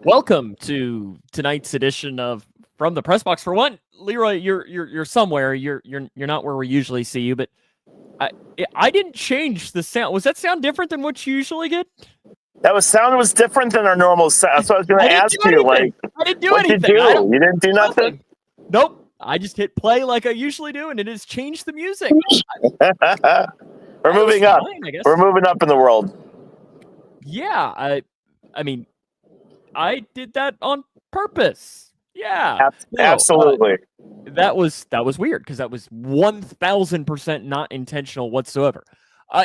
Welcome to tonight's edition of From the Pressbox. For one, Leroy, you're somewhere. You're not where we usually see you, but I didn't change the sound. Was that sound different than what you usually get? That sound was different than our normal sound. So I was going to ask you, I didn't do what anything. You didn't do nothing? Nope. I just hit play like I usually do, and it has changed the music. We're moving up. We're moving up in the world. Yeah, I mean, I did that on purpose. Yeah, absolutely. That was weird because that was 1000% not intentional whatsoever.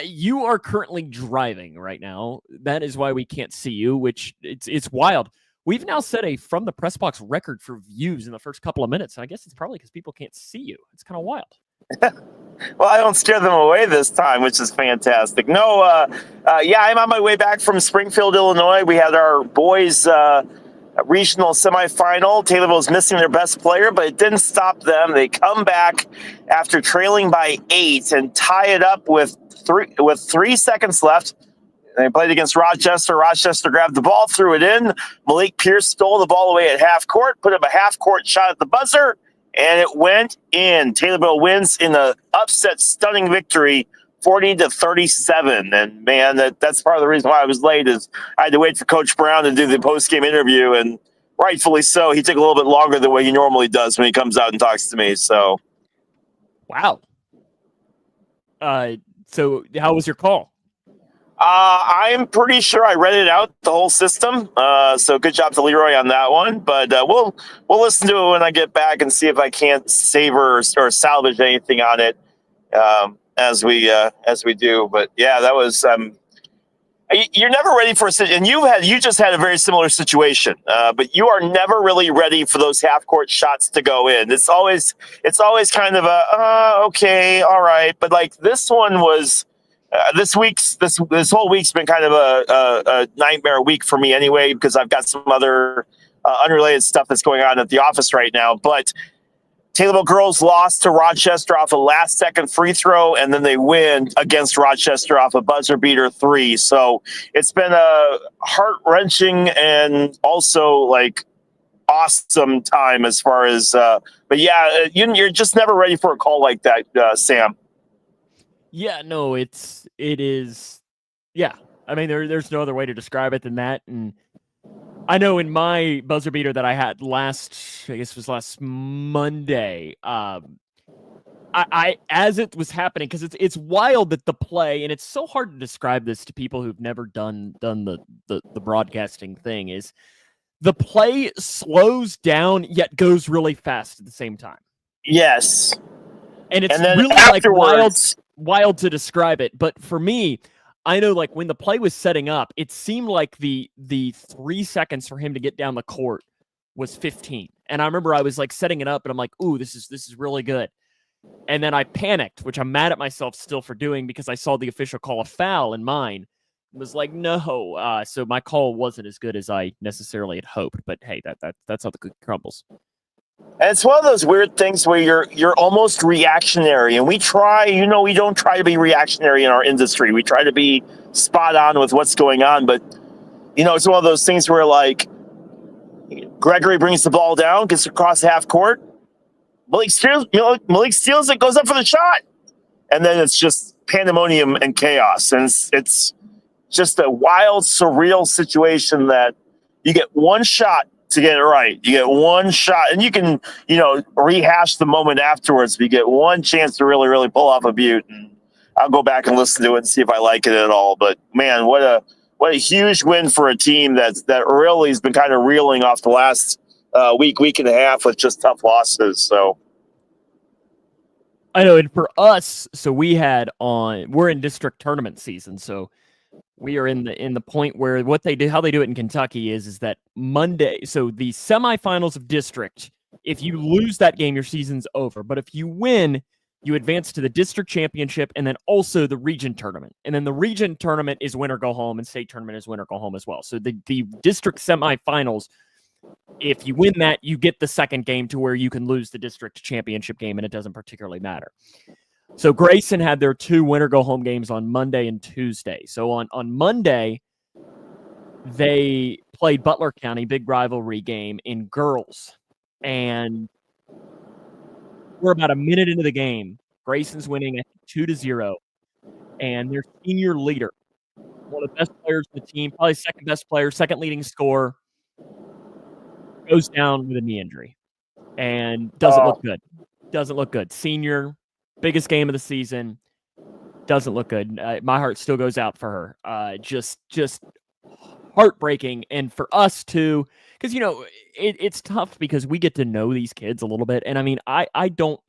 You are currently driving right now. That is why we can't see you, which it's wild. We've now set a From the Pressbox record for views in the first couple of minutes. I guess it's probably because people can't see you. It's kind of wild. Well, I don't scare them away this time, which is fantastic. No, yeah, I'm on my way back from Springfield, Illinois. We had our boys' regional semifinal. Taylorville's missing their best player, but it didn't stop them. They come back after trailing by 8 and tie it up with 3 seconds left. They played against Rochester. Rochester grabbed the ball, threw it in. Malik Pierce stole the ball away at half court, put up a half court shot at the buzzer, and it went in. Taylorville wins in an upset, stunning victory, 40-37. And man, that's part of the reason why I was late is I had to wait for Coach Brown to do the post-game interview, and rightfully so. He took a little bit longer than what he normally does when he comes out and talks to me. So, wow. So how was your call? I'm pretty sure I read it out, the whole system. So good job to Leroy on that one. But we'll listen to it when I get back and see if I can't savor or salvage anything on it as we do. But yeah, that was. You're never ready for a situation, and you just had a very similar situation. But you are never really ready for those half court shots to go in. It's always kind of okay, all right. But like this one was. This whole week's been kind of a nightmare week for me anyway, because I've got some other unrelated stuff that's going on at the office right now. But Taylorville girls lost to Rochester off a last-second free throw, and then they win against Rochester off a buzzer beater 3. So it's been a heart-wrenching and also like awesome time as far as. But yeah, you're just never ready for a call like that, Sam. Yeah, no, it is. Yeah, I mean, there's no other way to describe it than that. And I know in my buzzer beater that I had last Monday, I as it was happening, because it's wild that the play, and it's so hard to describe this to people who've never done the broadcasting thing, is the play slows down yet goes really fast at the same time. Yes, and it's really like wild to describe it. But for me, I know like when the play was setting up, it seemed like the 3 seconds for him to get down the court was 15. And I remember I was like setting it up and I'm like, ooh, this is really good. And then I panicked, which I'm mad at myself still for doing, because I saw the official call a foul in mine. It was like, no. So my call wasn't as good as I necessarily had hoped. But hey, that's how the cookie crumbles. And it's one of those weird things where you're almost reactionary, and we don't try to be reactionary in our industry. We try to be spot on with what's going on, but it's one of those things where like Gregory brings the ball down, gets across half court, Malik steals it, goes up for the shot, and then it's just pandemonium and chaos, and it's just a wild, surreal situation that you get one shot to get it right. You get one shot, and you can, rehash the moment afterwards. But you get one chance to really, really pull off a beaut, and I'll go back and listen to it and see if I like it at all. But man, what a huge win for a team that really has been kind of reeling off the last week and a half with just tough losses. So I know, and for us, so we're in district tournament season, so we are in the point where how they do it in Kentucky is that Monday. So the semifinals of district, if you lose that game, your season's over. But if you win, you advance to the district championship and then also the region tournament. And then the region tournament is win or go home, and state tournament is win or go home as well. So the district semifinals, if you win that, you get the second game to where you can lose the district championship game, and it doesn't particularly matter. So Grayson had their 2 winner-go-home games on Monday and Tuesday. So on Monday, they played Butler County, big rivalry game in girls. And we're about a minute into the game. Grayson's winning, I think, 2-0. And their senior leader, one of the best players in the team, probably second best player, second leading scorer, goes down with a knee injury and doesn't look good. Doesn't look good. Senior, biggest game of the season, doesn't look good. My heart still goes out for her. Just heartbreaking. And for us too, because, it's tough because we get to know these kids a little bit. And I mean, I don't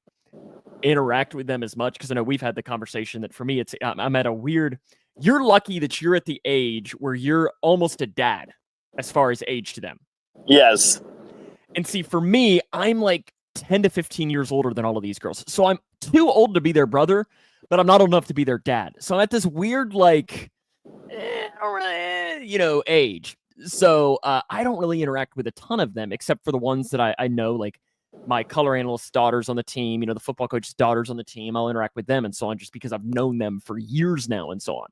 interact with them as much because I know we've had the conversation that for me, I'm at a weird, you're lucky that you're at the age where you're almost a dad as far as age to them. Yes. And see, for me, I'm like 10 to 15 years older than all of these girls. So I'm too old to be their brother, but I'm not old enough to be their dad. So I'm at this weird, like, age. So I don't really interact with a ton of them, except for the ones that I know, like my color analyst's daughters on the team, the football coach's daughters on the team. I'll interact with them and so on, just because I've known them for years now and so on.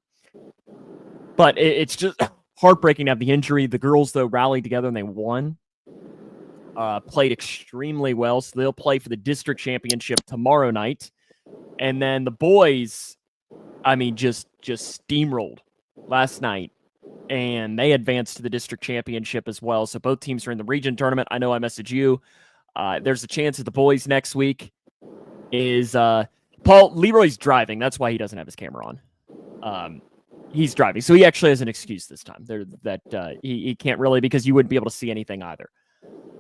But it's just heartbreaking to have the injury. The girls, though, rallied together and they won. Played extremely well, so they'll play for the district championship tomorrow night. And then the boys, I mean, just steamrolled last night, and they advanced to the district championship as well. So both teams are in the region tournament. I know I messaged you. There's a chance that the boys next week is Paul Leroy's driving. That's why he doesn't have his camera on. He's driving, so he actually has an excuse this time. He can't really, because you wouldn't be able to see anything either.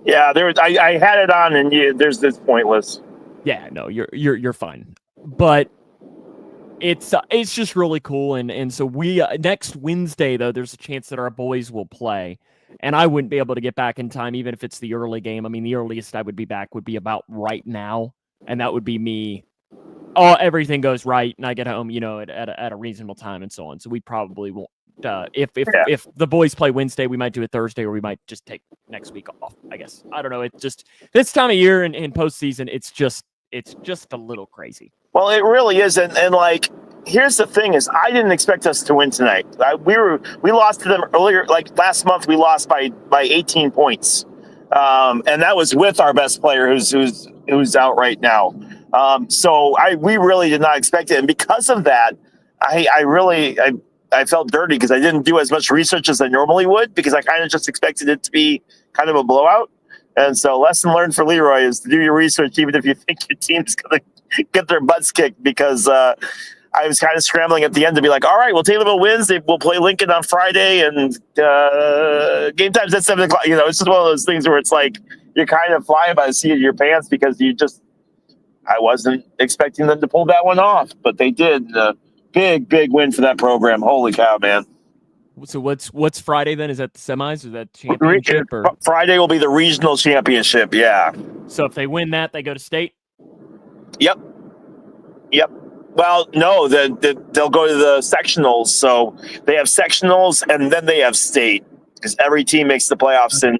Yeah, I had it on, and there's this pointless. Yeah, no, you're fine. But it's just really cool, and so we next Wednesday though, there's a chance that our boys will play, and I wouldn't be able to get back in time, even if it's the early game. I mean, the earliest I would be back would be about right now, and that would be me. Oh, everything goes right, and I get home, at a reasonable time and so on. So we probably won't. If the boys play Wednesday, we might do it Thursday, or we might just take next week off, I guess. I don't know. It's just this time of year in postseason, it's just a little crazy. Well, it really is, and like, here's the thing: is I didn't expect us to win tonight. We lost to them earlier, like last month. We lost by 18 points, and that was with our best player, who's out right now. So we really did not expect it, and because of that, I felt dirty because I didn't do as much research as I normally would, because I kind of just expected it to be kind of a blowout. And so lesson learned for Leroy is to do your research, even if you think your team's going to get their butts kicked, because I was kind of scrambling at the end to be like, all right, well, Taylorville wins. We'll play Lincoln on Friday, and game time's at 7 o'clock. It's just one of those things where it's like you're kind of flying by the seat of your pants, because I wasn't expecting them to pull that one off, but they did. Big win for that program. Holy cow, man. So what's Friday then? Is that the semis or that championship? Or? Friday will be the regional championship, yeah. So if they win that, they go to state? Yep. Well, no, they'll go to the sectionals. So they have sectionals, and then they have state, because every team makes the playoffs in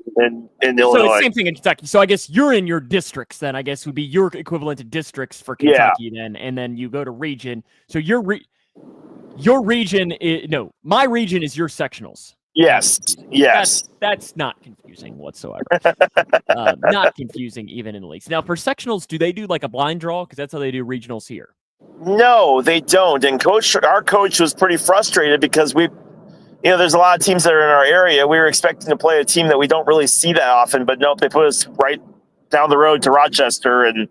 Illinois. So it's the same thing in Kentucky. So I guess you're in your districts then. I guess would be your equivalent to districts for Kentucky then, and then you go to region. So your region is my region is your sectionals. Yes. That's not confusing whatsoever. Not confusing even in the leagues. Now for sectionals, do they do like a blind draw? Because that's how they do regionals here. No, they don't. And our coach was pretty frustrated because there's a lot of teams that are in our area. We were expecting to play a team that we don't really see that often, but nope, they put us right down the road to Rochester. And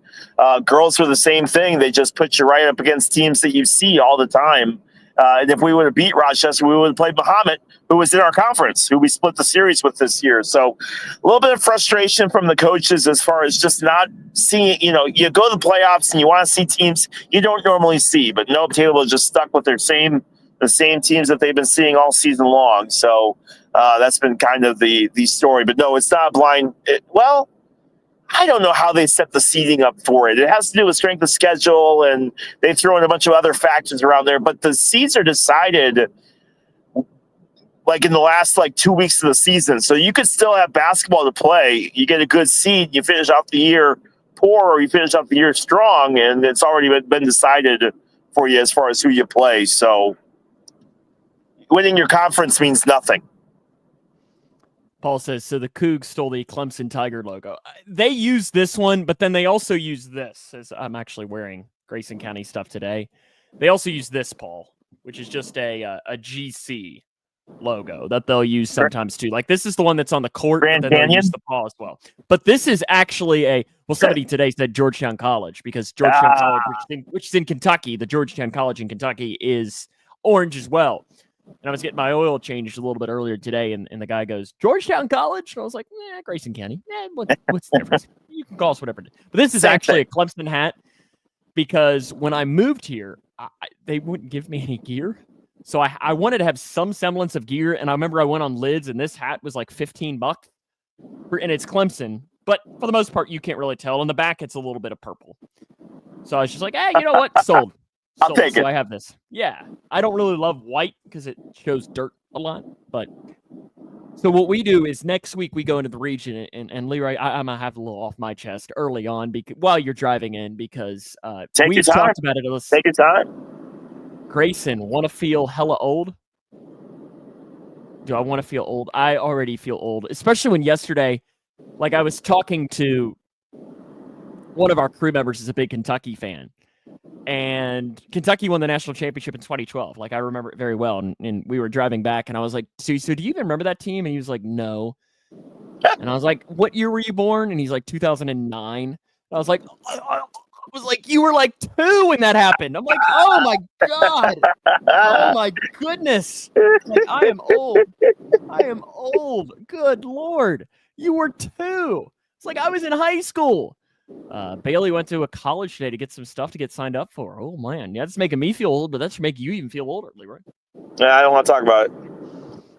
girls were the same thing. They just put you right up against teams that you see all the time. And if we would have beat Rochester, we would have played Mahomet, who was in our conference, who we split the series with this year. So a little bit of frustration from the coaches as far as just not seeing, you go to the playoffs and you want to see teams you don't normally see. But nope, Taylorville just stuck with the same teams that they've been seeing all season long. So that's been kind of the story. But no, it's not blind. I don't know how they set the seeding up for it. It has to do with strength of schedule, and they throw in a bunch of other factors around there. But the seeds are decided like in the last 2 weeks of the season. So you could still have basketball to play. You get a good seed, you finish off the year poor, or you finish off the year strong, and it's already been decided for you as far as who you play. So winning your conference means nothing. Paul says, so the Cougs stole the Clemson Tiger logo. They use this one, but then they also use this. As I'm actually wearing Grayson County stuff today. They also use this, Paul, which is just a GC logo that they'll use sometimes too. Like this is the one that's on the court, Grand but then they'll Canyon? use the paw as well. But this is actually somebody today said Georgetown College because Georgetown College, which is in Kentucky, the Georgetown College in Kentucky is orange as well. And I was getting my oil changed a little bit earlier today, and the guy goes, Georgetown College? And I was like, Grayson County. What's the difference? You can call us whatever. But this is actually a Clemson hat because when I moved here, they wouldn't give me any gear. So I wanted to have some semblance of gear, and I remember I went on Lids, and this hat was like $15, and it's Clemson. But for the most part, you can't really tell. On the back, it's a little bit of purple. So I was just like, hey, you know what? Sold. I'll take it. So I have this. Yeah. I don't really love white because it shows dirt a lot. But so what we do is next week we go into the region, and Leroy, I'm going to have a little off my chest early on while you're driving in because we've talked about it. Take your time. Grayson, want to feel hella old? Do I want to feel old? I already feel old, especially when yesterday, like I was talking to one of our crew members is a big Kentucky fan. And Kentucky won the national championship in 2012. Like, I remember it very well. And we were driving back, and I was like, so do you even remember that team? And he was like, no. And I was like, what year were you born? And he's like, 2009. And I was like, you were like 2 when that happened. I'm like, oh my God. Oh my goodness. Like, I am old. Good Lord. You were 2. It's like I was in high school. Bailey went to a college today to get some stuff to get signed up for. Oh man. Yeah, that's making me feel old, but that should make you even feel older, Leroy. Yeah, I don't want to talk about it.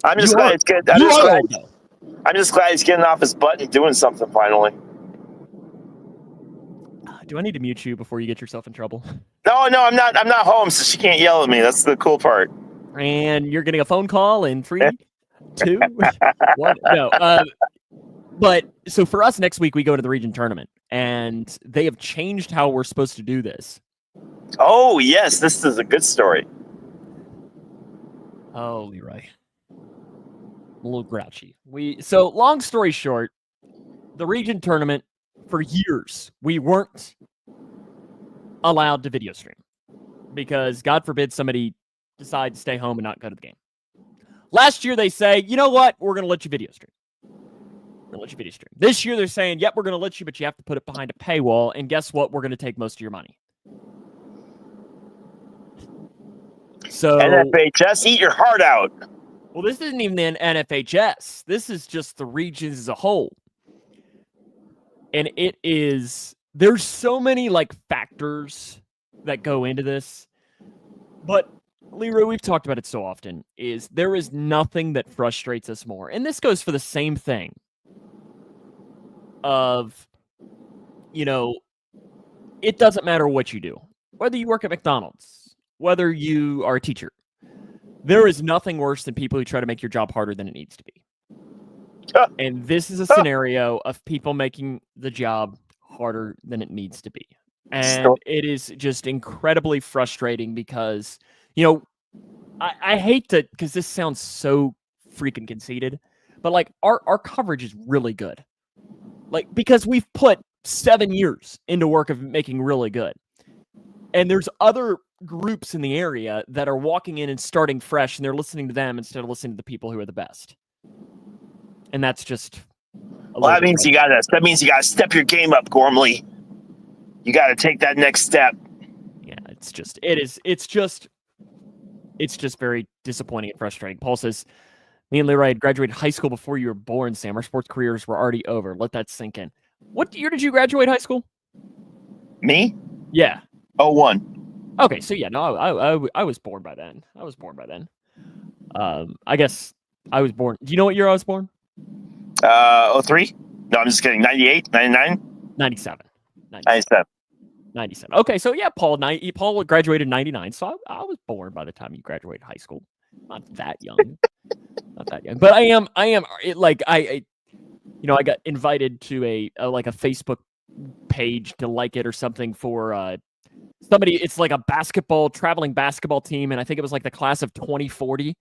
I'm just glad it's good. I'm just glad he's getting off his butt and doing something finally. Do I need to mute you before you get yourself in trouble? No, I'm not. I'm not home, so she can't yell at me. That's the cool part. And you're getting a phone call in 3, 2, 1. No. But so for us next week, we go to the region tournament, and they have changed how we're supposed to do this. Oh yes, this is a good story. Oh, Leroy, a little grouchy. So long story short, the region tournament. For years, we weren't allowed to video stream because, God forbid, somebody decide to stay home and not go to the game. Last year, they say, you know what? We're going to let you video stream. This year, they're saying, yep, we're going to let you, but you have to put it behind a paywall. And guess what? We're going to take most of your money. So NFHS, eat your heart out. Well, this isn't even the NFHS. This is just the regions as a whole. And there's so many factors that go into this. But Leroy, we've talked about it so often, there is nothing that frustrates us more. And this goes for the same thing of, it doesn't matter what you do. Whether you work at McDonald's, whether you are a teacher, there is nothing worse than people who try to make your job harder than it needs to be. And this is a scenario of people making the job harder than it needs to be. And it is just incredibly frustrating because, I hate to, because this sounds so freaking conceited, but our coverage is really good. Because we've put 7 years into work of making really good. And there's other groups in the area that are walking in and starting fresh, and they're listening to them instead of listening to the people who are the best. And that's just. That means you gotta step your game up, Gormley. You gotta take that next step. Yeah, it's just very disappointing and frustrating. Paul says, me and Leroy had graduated high school before you were born, Sam. Our sports careers were already over. Let that sink in. What year did you graduate high school? Me? Yeah. 01. Okay, so yeah, no, I was born by then. I guess I was born. Do you know what year I was born? 03? No, I'm just kidding. 98, 99? 97. 97. Okay, so yeah, Paul graduated in 99, so I was born by the time you graduated high school. Not that young. But I am I got invited to a Facebook page to like it or something for somebody. It's like a traveling basketball team, and I think it was the class of 2040.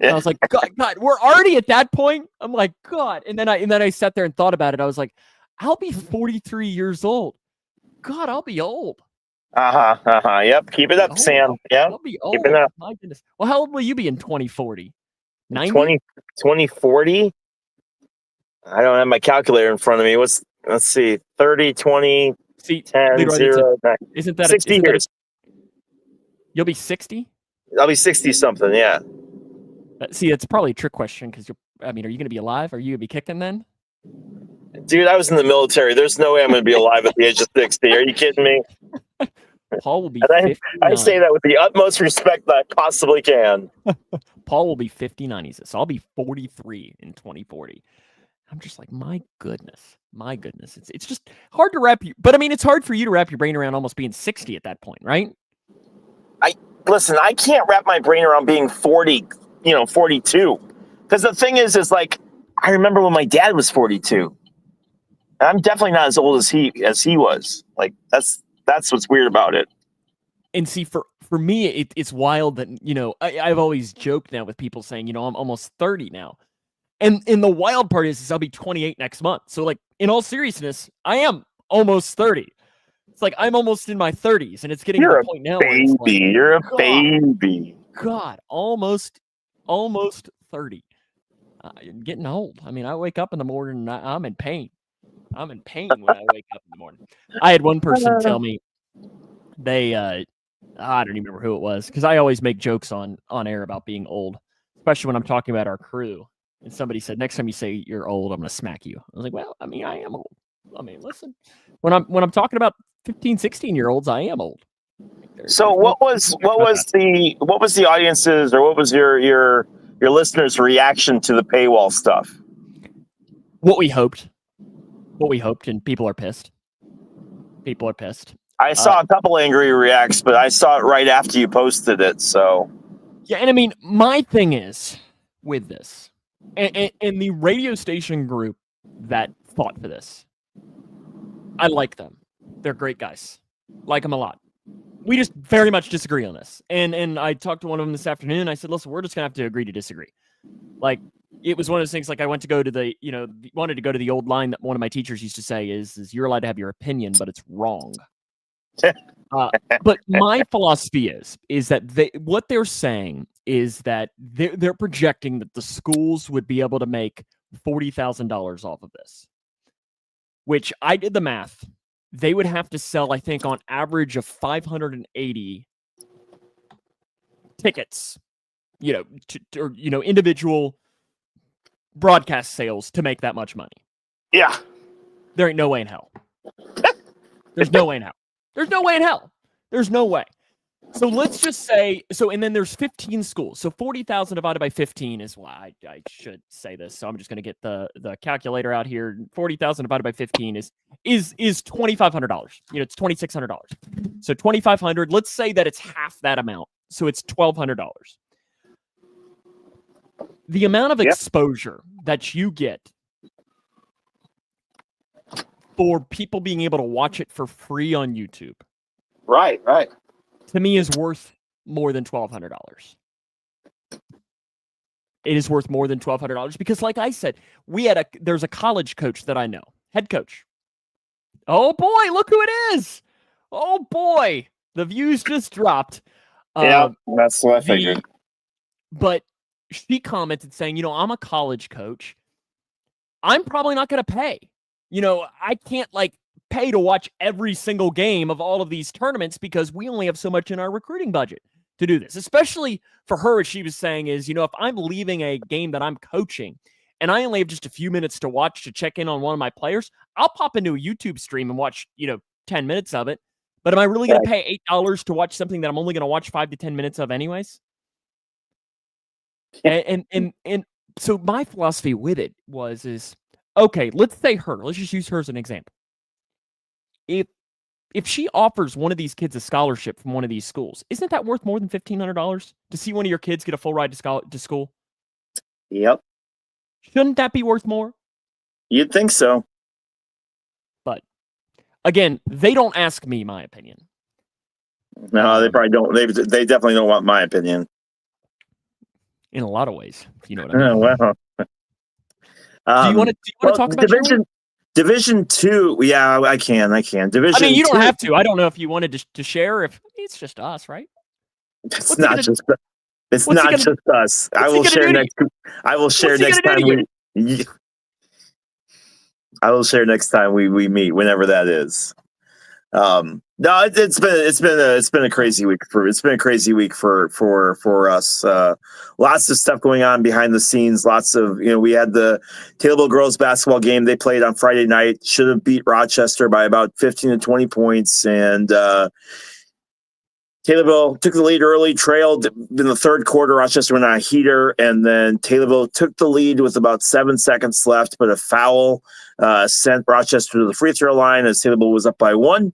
And I was like, God, we're already at that point. I'm like, God. And then I sat there and thought about it. I was like, I'll be 43 years old. God, I'll be old. Yep. Keep it up, Sam. Yep. I'll be Keep old. it up. My goodness. Well, how old will you be in 2040? 90? 2040? I don't have my calculator in front of me. Let's see. 30, 20, See, 10, Leroy, 0, 9. Isn't that 60 years. You'll be 60? I'll be 60 something, yeah. See, it's probably a trick question because are you going to be alive? Are you going to be kicking then? Dude, I was in the military. There's no way I'm going to be alive at the age of 60. Are you kidding me? Paul will be 59. I say that with the utmost respect that I possibly can. Paul will be 59. He says, so I'll be 43 in 2040. I'm just like, my goodness. It's just hard to wrap but I mean, it's hard for you to wrap your brain around almost being 60 at that point, right? Listen, I can't wrap my brain around being 40, 42. Because the thing is like, I remember when my dad was 42. And I'm definitely not as old as he was. Like, that's what's weird about it. And see, for me, it's wild that, I've always joked now with people saying, I'm almost 30 now. And the wild part is I'll be 28 next month. So, like, in all seriousness, I am almost 30. It's like I'm almost in my 30s, and it's getting to the point now where it's like, you're a baby. God, almost 30. I'm getting old. I mean, I wake up in the morning and I'm in pain. I'm in pain when I wake up in the morning. I had one person tell me they, I don't even remember who it was, because I always make jokes on air about being old, especially when I'm talking about our crew. And somebody said, next time you say you're old, I'm going to smack you. I was like, well, I mean, I am old. I mean, listen, when I'm talking about 15, 16-year-olds, I am old. So what was the audience's, or what was your listeners' reaction to the paywall stuff? What we hoped, and people are pissed. I saw a couple angry reacts, but I saw it right after you posted it. So yeah, and I mean, my thing is with this, and the radio station group that fought for this, I like them. They're great guys. Like them a lot. We just very much disagree on this. And I talked to one of them this afternoon. I said, listen, we're just going to have to agree to disagree. Like, it was one of those things, like I went to go to wanted to go to the old line that one of my teachers used to say is you're allowed to have your opinion, but it's wrong. But my philosophy is that what they're saying is that they're projecting that the schools would be able to make $40,000 off of this, which I did the math. They would have to sell, I think, on average of 580 tickets, or individual broadcast sales to make that much money. Yeah. There ain't no way in hell. There's no way in hell. There's no way in hell. There's no way. So let's just say, and then there's 15 schools. So 40,000 divided by 15 is why I should say this. So I'm just going to get the calculator out here. 40,000 divided by 15 is $2,500. It's $2,600. So 2,500, let's say that it's half that amount. So it's $1,200. The amount of exposure that you get for people being able to watch it for free on YouTube. Right. To me is worth more than $1,200. It is worth more than $1,200 because, like I said, there's a college coach that I know, head coach. Oh boy, look who it is! Oh boy, the views just dropped. Yeah, that's what I figured. But she commented saying, I'm a college coach. I'm probably not going to pay. I can't pay to watch every single game of all of these tournaments because we only have so much in our recruiting budget to do this. Especially for her, what she was saying is, if I'm leaving a game that I'm coaching and I only have just a few minutes to watch to check in on one of my players, I'll pop into a YouTube stream and watch, 10 minutes of it. But am I really going to pay $8 to watch something that I'm only going to watch 5 to 10 minutes of anyways? And so my philosophy with it is, okay, let's just use her as an example. If she offers one of these kids a scholarship from one of these schools, isn't that worth more than $1,500 to see one of your kids get a full ride to school? Yep. Shouldn't that be worth more? You'd think so. But again, they don't ask me my opinion. No, they probably don't. They definitely don't want my opinion. in a lot of ways. If you know what I mean. Oh, wow. Do you want to talk about Division 2? Yeah, I can. Division. I mean, you don't 2, have to. I don't know if you wanted to share. If it's just us, right? It's not just us. I will share next time we meet, whenever that is. No, it's been a crazy week for us. Lots of stuff going on behind the scenes. Lots of, we had the Taylorville girls basketball game they played on Friday night. Should have beat Rochester by about 15 to 20 points, and Taylorville took the lead early, trailed in the third quarter. Rochester went on a heater, and then Taylorville took the lead with about 7 seconds left, but a foul sent Rochester to the free throw line as Taylorville was up by 1.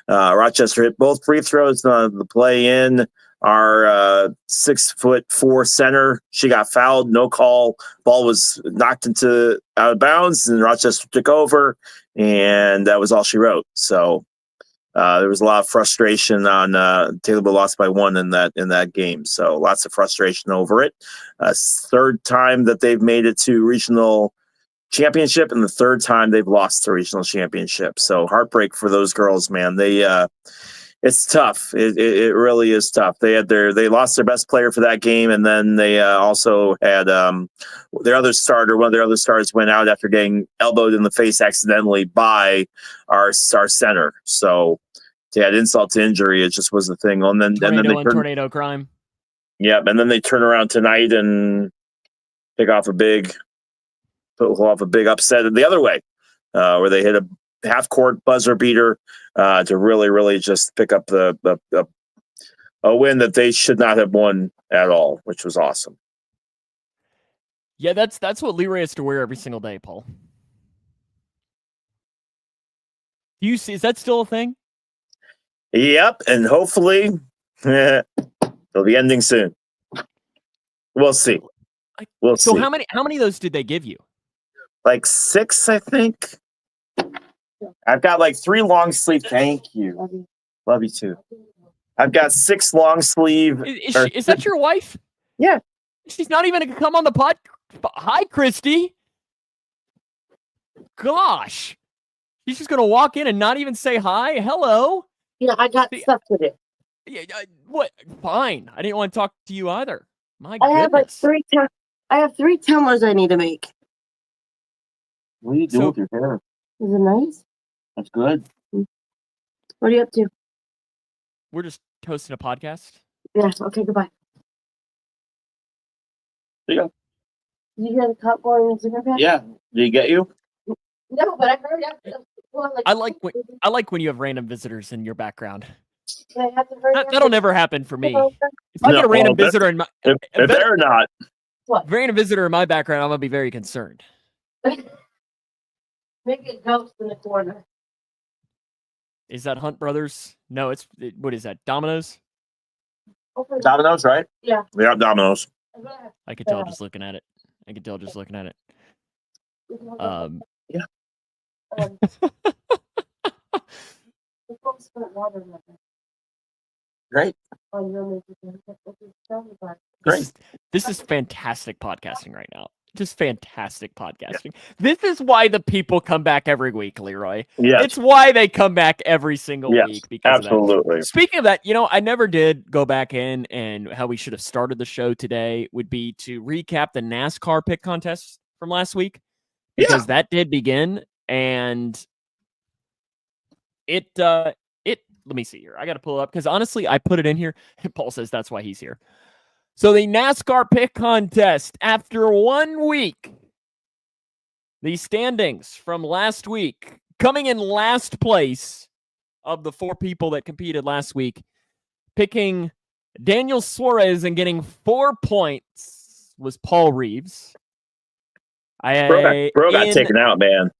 Rochester hit both free throws. The play in, our 6'4" center, she got fouled, no call. Ball was knocked out of bounds, and Rochester took over, and that was all she wrote. So there was a lot of frustration on Taylorville lost by 1 in that game. So lots of frustration over it. Third time that they've made it to regional championship, and the third time they've lost the regional championship. So heartbreak for those girls, man. It's tough. It really is tough. They lost their best player for that game, and then they also had one of their other starters went out after getting elbowed in the face accidentally by our center. So they had insult to injury. It just was the thing. And then tornado crime. Yeah, and then they turn around tonight and pull off a big upset the other way, where they hit a half-court buzzer beater to really, really just pick up a win that they should not have won at all, which was awesome. Yeah, that's what Leroy has to wear every single day, Paul. Is that still a thing? Yep, and hopefully it'll be ending soon. We'll see. So how many of those did they give you? Like 6, I think. I've got like 3 long sleeve. Thank you. Love you too. I've got 6 long sleeve. Is that your wife? Yeah. She's not even going to come on the pod. Hi, Christy. Gosh. She's just going to walk in and not even say hi. Hello. Yeah, I got stuff to do. Yeah, what? Fine. I didn't want to talk to you either. My I goodness. I have 3 tumblers I need to make. What do you do with your hair? Is it nice? That's good. What are you up to? We're just hosting a podcast. Yeah, okay, goodbye. There you go. Did you hear the cop going in the pad? Yeah. Did he get you? No, but I heard after. I like when you have random visitors in your background. I have to hurry That'll never happen for me. Hello? If I get a random visitor in my if they're not. What? Random visitor in my background, I'm gonna be very concerned. Make a ghost in the corner. Is that Hunt Brothers? No, what is that? Domino's? Domino's, right? Yeah. We have Domino's. I could tell just looking at it. Yeah. Great. Great. This is fantastic podcasting right now. Just fantastic podcasting. Yeah. This is why the people come back every week, Leroy. Yeah. It's why they come back every single week. Because absolutely. Of that. Speaking of that, I never did go back in, and how we should have started the show today would be to recap the NASCAR pick contest from last week, because that did begin, and it let me see here. I got to pull it up because honestly, I put it in here. Paul says that's why he's here. So the NASCAR pick contest, after 1 week, the standings from last week, coming in last place of the 4 people that competed last week, picking Daniel Suarez and getting 4 points was Paul Reeves. Bro got taken out, man.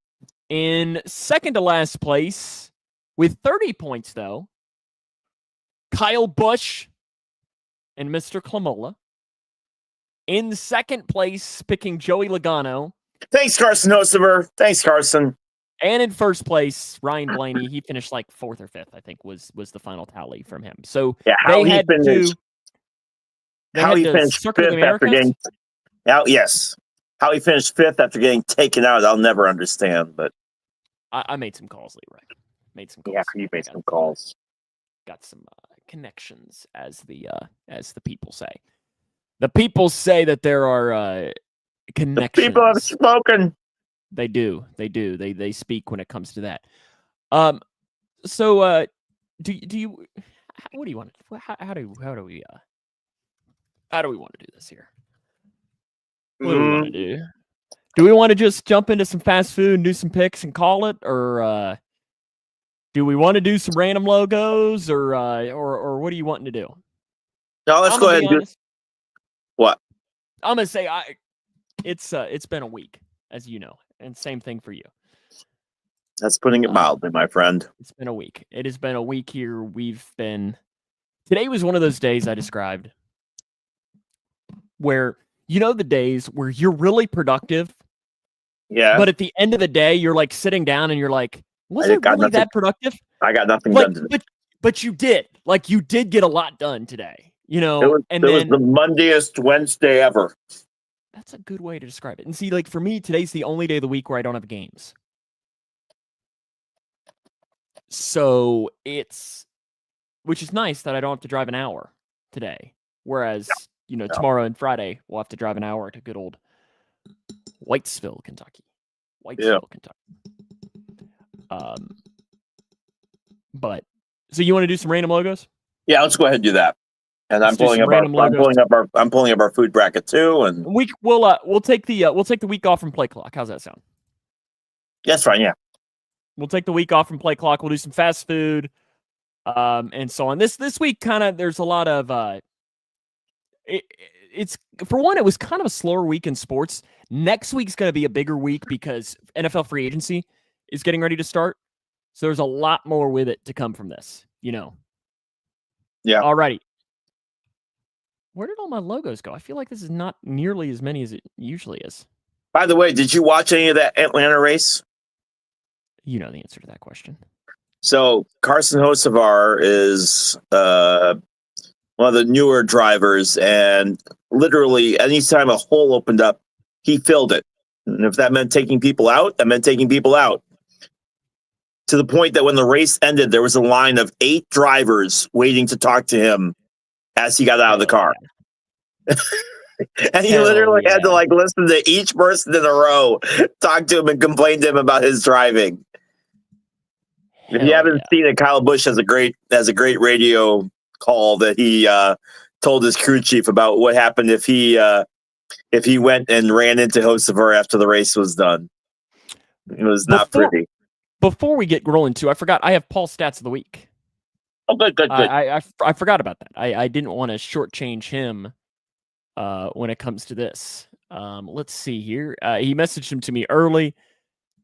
In second to last place, with 30 points, though, Kyle Busch and Mr. Clamola. In second place, picking Joey Logano. Thanks, Carson Hosever. Thanks, Carson. And in first place, Ryan Blaney. He finished like 4th or 5th, I think, was the final tally from him. So They how had he the finished Circuit of the fifth after Americas? yes, how he finished fifth after getting taken out, I'll never understand. But I made some calls, Leroy. Made some calls. yeah, you made some calls. Got some connections, as the people say. The people say that there are connections. The people have spoken. They do. They speak when it comes to that. So do you what do you want to how do we want to do this here? What do we want to do? Do we want to just jump into some fast food and do some picks and call it, or do we want to do some random logos, or what are you wanting to do? No, let's go ahead and do what? I'm gonna say it's been a week, as you know, and same thing for you. That's putting it mildly, my friend. It's been a week. It has been a week here. Today was one of those days I described where, the days where you're really productive. Yeah. But at the end of the day, you're like sitting down and you're like, was it really that productive? I got nothing done today. But you did. Like, you did get a lot done today. It was the Mondayest Wednesday ever. That's a good way to describe it. And see, like, for me, today's the only day of the week where I don't have games. So which is nice that I don't have to drive an hour today. Whereas, tomorrow and Friday, we'll have to drive an hour to good old Whitesville, Kentucky. Kentucky. But so you want to do some random logos? Yeah, let's go ahead and do that. And I'm pulling up our food bracket too. And we'll take the week off from Play Clock. How's that sound? That's fine. Yeah. We'll take the week off from Play Clock. We'll do some fast food, and so on. This week, kind of, there's a lot of. It's for one, it was kind of a slower week in sports. Next week's going to be a bigger week because NFL free agency is getting ready to start. So there's a lot more with it to come from this. Yeah. Alrighty. Where did all my logos go? I feel like this is not nearly as many as it usually is. By the way, did you watch any of that Atlanta race? You know the answer to that question. So Carson Hocevar is one of the newer drivers, and literally anytime a hole opened up, he filled it. And if that meant taking people out, that meant taking people out. To the point that when the race ended, there was a line of 8 drivers waiting to talk to him as he got out of the car. And he literally had to listen to each person in a row, talk to him and complain to him about his driving. If you haven't seen it, Kyle Busch has a great radio call that he told his crew chief about what happened if he went and ran into Hocevar after the race was done. It was not pretty. Before we get rolling too, I forgot I have Paul's stats of the week. Oh, good. I forgot about that. I didn't want to shortchange him when it comes to this. Let's see here. He messaged him to me early,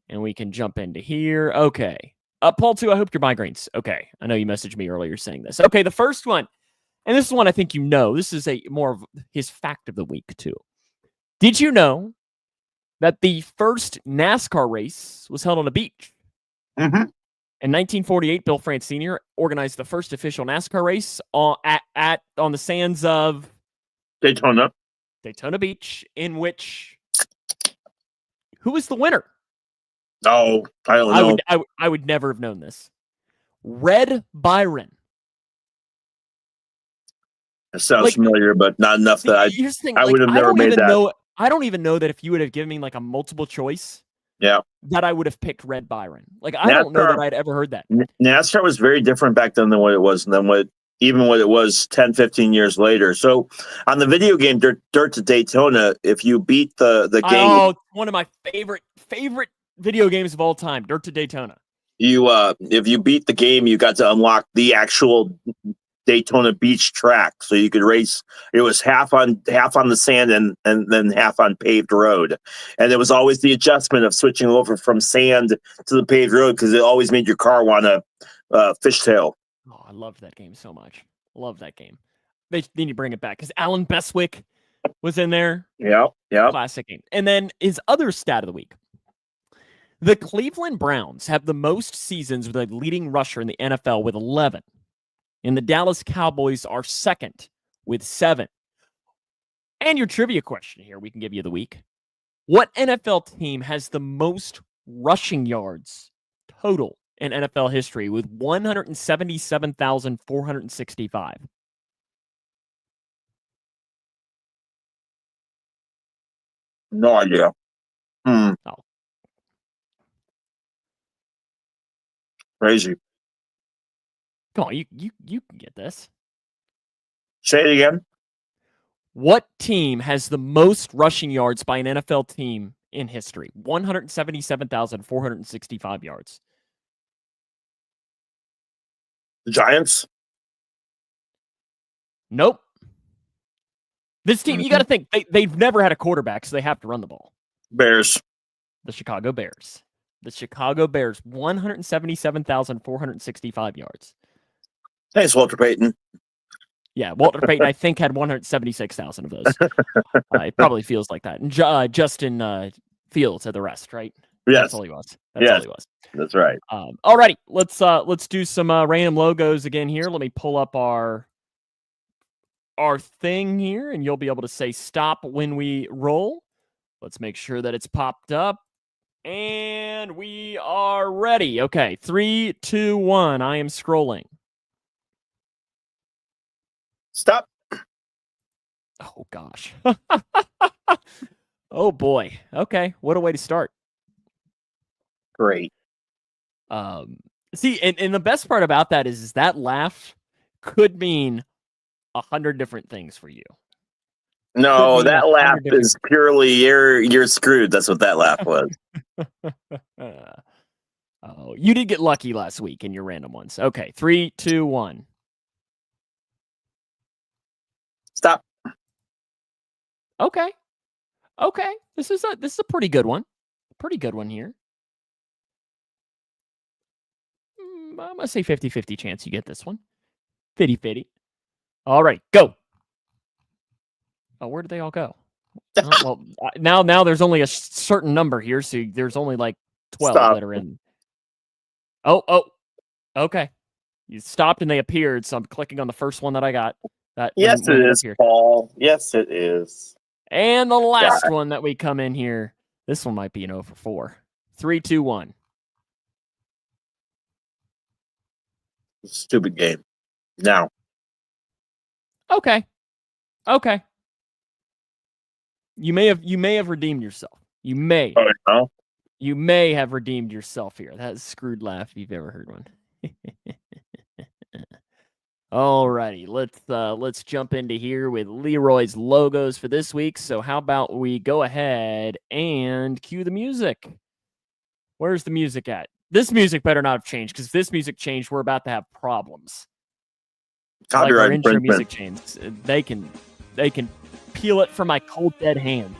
and we can jump into here. Okay. Paul, too, I hope your migraines. Okay. I know you messaged me earlier saying this. Okay, the first one, and this is one I think you know. This is more of his fact of the week, too. Did you know that the first NASCAR race was held on a beach? Mm-hmm. In 1948, Bill France Sr. organized the first official NASCAR race on the sands of Daytona Beach, in which who was the winner? Oh, I don't know. I would never have known this. Red Byron. It sounds familiar, but not enough that I would have never made that. I don't even know that if you would have given me like a multiple choice, that I would have picked Red Byron. Like, I don't know that I'd ever heard that. NASCAR was very different back then than what it was, and then what it was 10, 15 years later. So on the video game Dirt to Daytona, if you beat the game... Oh, one of my favorite video games of all time, Dirt to Daytona. If you beat the game, you got to unlock the actual Daytona Beach track, so you could race. It was half on the sand and then half on paved road, and there was always the adjustment of switching over from sand to the paved road because it always made your car want to fishtail. Oh, I loved that game so much. Love that game. They need to bring it back because Alan Bestwick was in there. Yeah. Classic game. And then his other stat of the week. The Cleveland Browns have the most seasons with a leading rusher in the NFL with 11. And the Dallas Cowboys are second with 7. And your trivia question here, we can give you the week. What NFL team has the most rushing yards total in NFL history with 177,465? No idea. Oh. Crazy. Come on, you can get this. Say it again. What team has the most rushing yards by an NFL team in history? 177,465 yards. The Giants? Nope. This team, you got to think, they've never had a quarterback, so they have to run the ball. Bears. The Chicago Bears. The Chicago Bears, 177,465 yards. Thanks, Walter Payton. Yeah, Walter Payton, I think, had 176,000 of those. It probably feels like that. And Justin Fields had the rest, right? Yes. That's all he was. That's all he was. That's right. Alrighty, let's do some random logos again here. Let me pull up our thing here, and you'll be able to say stop when we roll. Let's make sure that it's popped up. And we are ready. Okay, 3, 2, 1. I am scrolling. Stop. Oh, gosh. Oh, boy. Okay, what a way to start. Great. See, and the best part about that is that laugh could mean 100 different things for you. No, that laugh is purely you're screwed. That's what that laugh was. Oh, you did get lucky last week in your random ones. Okay, 3, 2, 1. Stop. Okay. This is a pretty good one. Pretty good one here. I'm gonna say 50-50 chance you get this one. 50-50. All right, go. Oh, where did they all go? Well, now there's only a certain number here, so there's only like 12 that are in. Oh, okay. You stopped and they appeared, so I'm clicking on the first one that I got. Yes, it is, Paul. Yes, it is. And the last one that we come in here. This one might be an 0 for 4. 3, 2, 1. Stupid game. Now. Okay. You may have redeemed yourself. You may. Oh, no? You may have redeemed yourself here. That's a screwed laugh if you've ever heard one. Alrighty, let's jump into here with Leroy's logos for this week. So how about we go ahead and cue the music? Where's the music at? This music better not have changed, because if this music changed, we're about to have problems. Copyright like our intro infringement. music changes. They can peel it from my cold dead hand.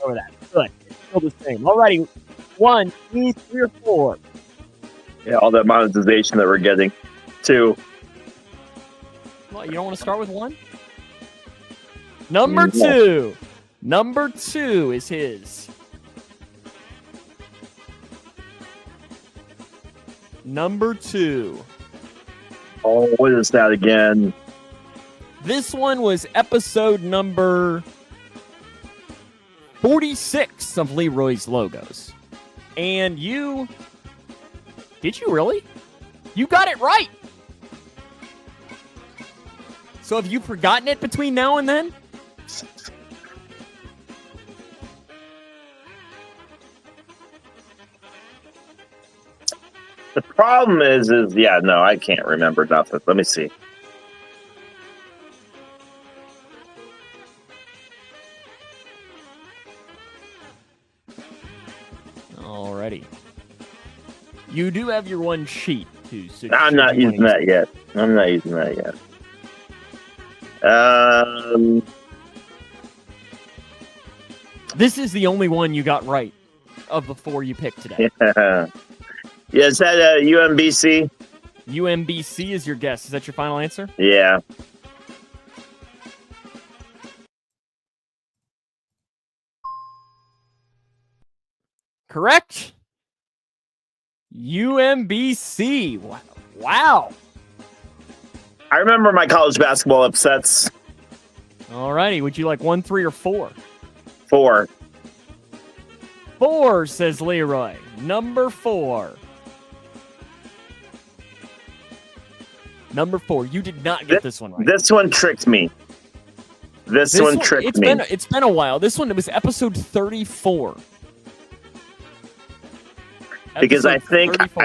Over that. Good. It's still the same. Alrighty. 1, 2, 3, or 4. Yeah, all that monetization that we're getting. 2. Well, you don't want to start with 1? Number 2. Number 2 is his. Number 2. Oh, what is that again? This one was episode number 46 of Leroy's logos. And did you really? You got it right. So have you forgotten it between now and then? The problem is no, I can't remember nothing. Let me see. Alrighty. You do have your one sheet, too. So I'm not using that yet. This is the only one you got right of the 4 you picked today. Yeah, is that UMBC? UMBC is your guess. Is that your final answer? Yeah. Correct. UMBC. Wow. I remember my college basketball upsets. All righty. Would you like 1, 3, or 4? 4. 4, says Leroy. Number 4. Number 4. You did not get this one right. This one tricked me. This one tricked me. It's been a while. This one, it was episode 34. Because I think 34.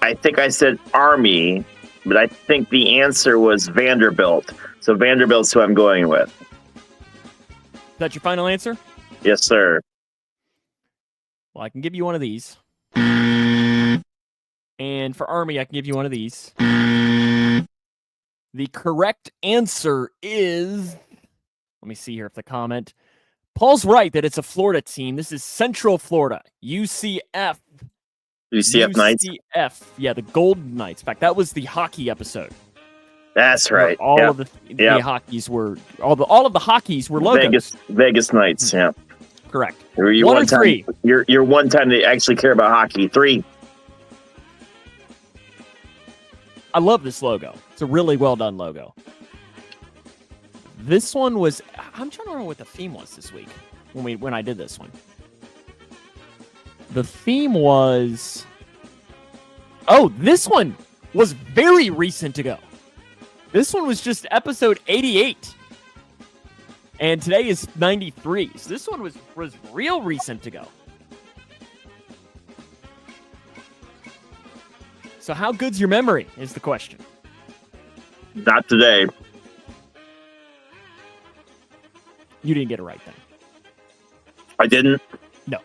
I think I said Army, but I think the answer was Vanderbilt. So Vanderbilt's who I'm going with. Is that your final answer? Yes, sir. Well, I can give you one of these. And for Army, I can give you one of these. The correct answer is... Let me see here if the comment... Paul's right that it's a Florida team. This is Central Florida. UCF. UCF Knights? UCF. Yeah, the Golden Knights. In fact, that was the hockey episode. That's right. All of the hockeys were... All of the hockeys were logos. Vegas Knights, yeah. Correct. You're 1 or 3? You're one time to actually care about hockey. 3. I love this logo. It's a really well done logo. This one was... I'm trying to remember what the theme was this week when I did this one. The theme was... Oh, this one was very recent ago. This one was just episode 88. And today is 93. So this one was real recent ago. So how good's your memory is the question. Not today. You didn't get it right then. I didn't? No.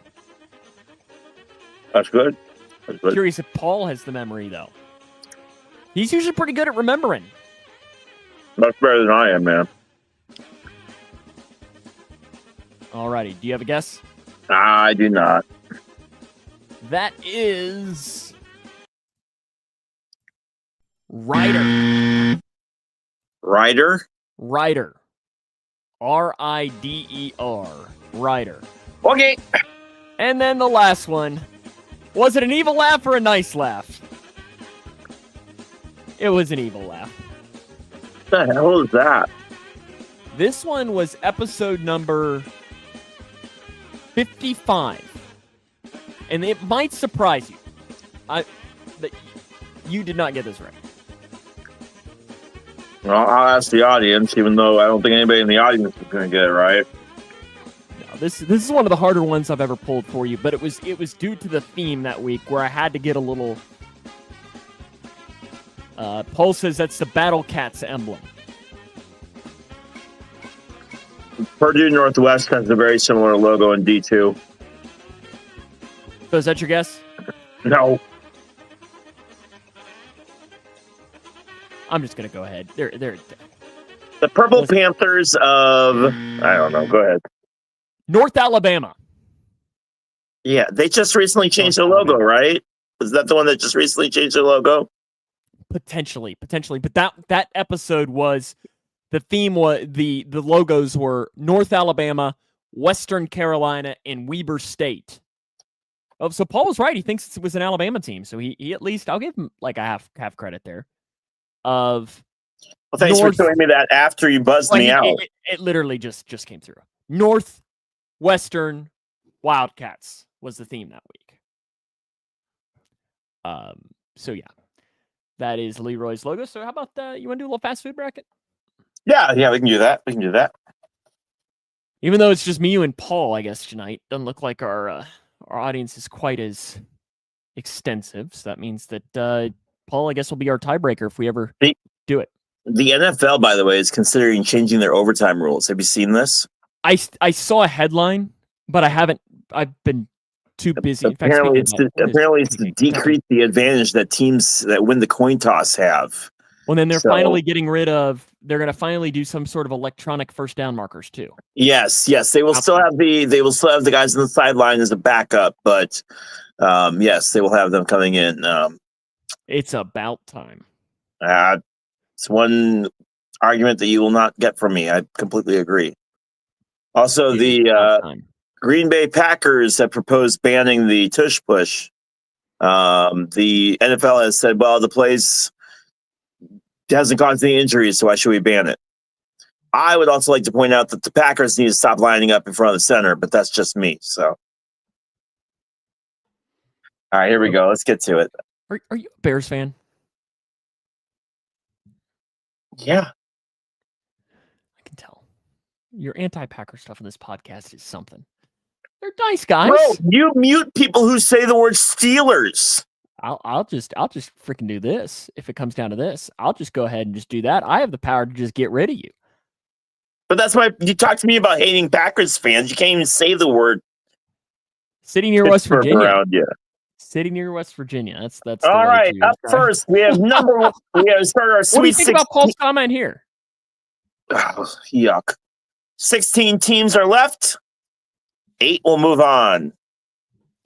That's good. That's good. Curious if Paul has the memory, though. He's usually pretty good at remembering. Much better than I am, man. Alrighty, do you have a guess? I do not. That is... Ryder. Ryder? Ryder. R-I-D-E-R. Ryder. Okay. And then the last one. Was it an evil laugh or a nice laugh? It was an evil laugh. What the hell is that? This one was episode number 55. And it might surprise you. That you did not get this right. Well, I'll ask the audience, even though I don't think anybody in the audience is going to get it right. No, this is one of the harder ones I've ever pulled for you, but it was due to the theme that week where I had to get a little... Paul says that's the Battle Cats emblem. Purdue Northwest has a very similar logo in D2. So is that your guess? No. I'm just gonna go ahead. They're The Purple Panthers of... I don't know. Go ahead. North Alabama. Yeah, they just recently changed their logo, right? Was that the one that just recently changed their logo? Potentially. But that episode was... The theme was... The logos were North Alabama, Western Carolina, and Weber State. Oh, so Paul was right. He thinks it was an Alabama team. So he at least... I'll give him like a half credit there. Well, thanks for showing me that after you buzzed me out. It literally just came through. Northwestern Wildcats was the theme that week. So yeah, that is Leroy's logo. So how about you want to do a little fast food bracket? Yeah, we can do that. Even though it's just me, you, and Paul, I guess tonight doesn't look like our audience is quite as extensive. So that means that Paul, I guess, will be our tiebreaker if we ever do it. The NFL, by the way, is considering changing their overtime rules. Have you seen this? I saw a headline, but I haven't. I've been too busy. Apparently, it's to decrease the advantage that teams that win the coin toss have. Well, then they're finally getting rid of. They're going to finally do some sort of electronic first down markers too. Yes. They will still have the guys on the sideline as a backup, but yes, they will have them coming in. It's about time. It's one argument that you will not get from me. I completely agree. Also, the Green Bay Packers have proposed banning the tush push. The NFL has said, well, the plays hasn't caused any injuries, so why should we ban it? I would also like to point out that the Packers need to stop lining up in front of the center, but that's just me. So, all right, here we go. Let's get to it. Are you a Bears fan? Yeah. I can tell. Your anti-Packer stuff in this podcast is something. They're nice guys. Bro, you mute people who say the word Steelers. I'll just freaking do this. If it comes down to this, I'll just go ahead and just do that. I have the power to just get rid of you. But that's why you talk to me about hating Packers fans. You can't even say the word Sitting near West Pittsburgh Virginia. around you. Sitting near West Virginia. That's the All way right. to Up first, we have number one. We have to start our What do you Sweet think about 16. Paul's comment here? Oh, yuck. 16 teams are left. 8 will move on.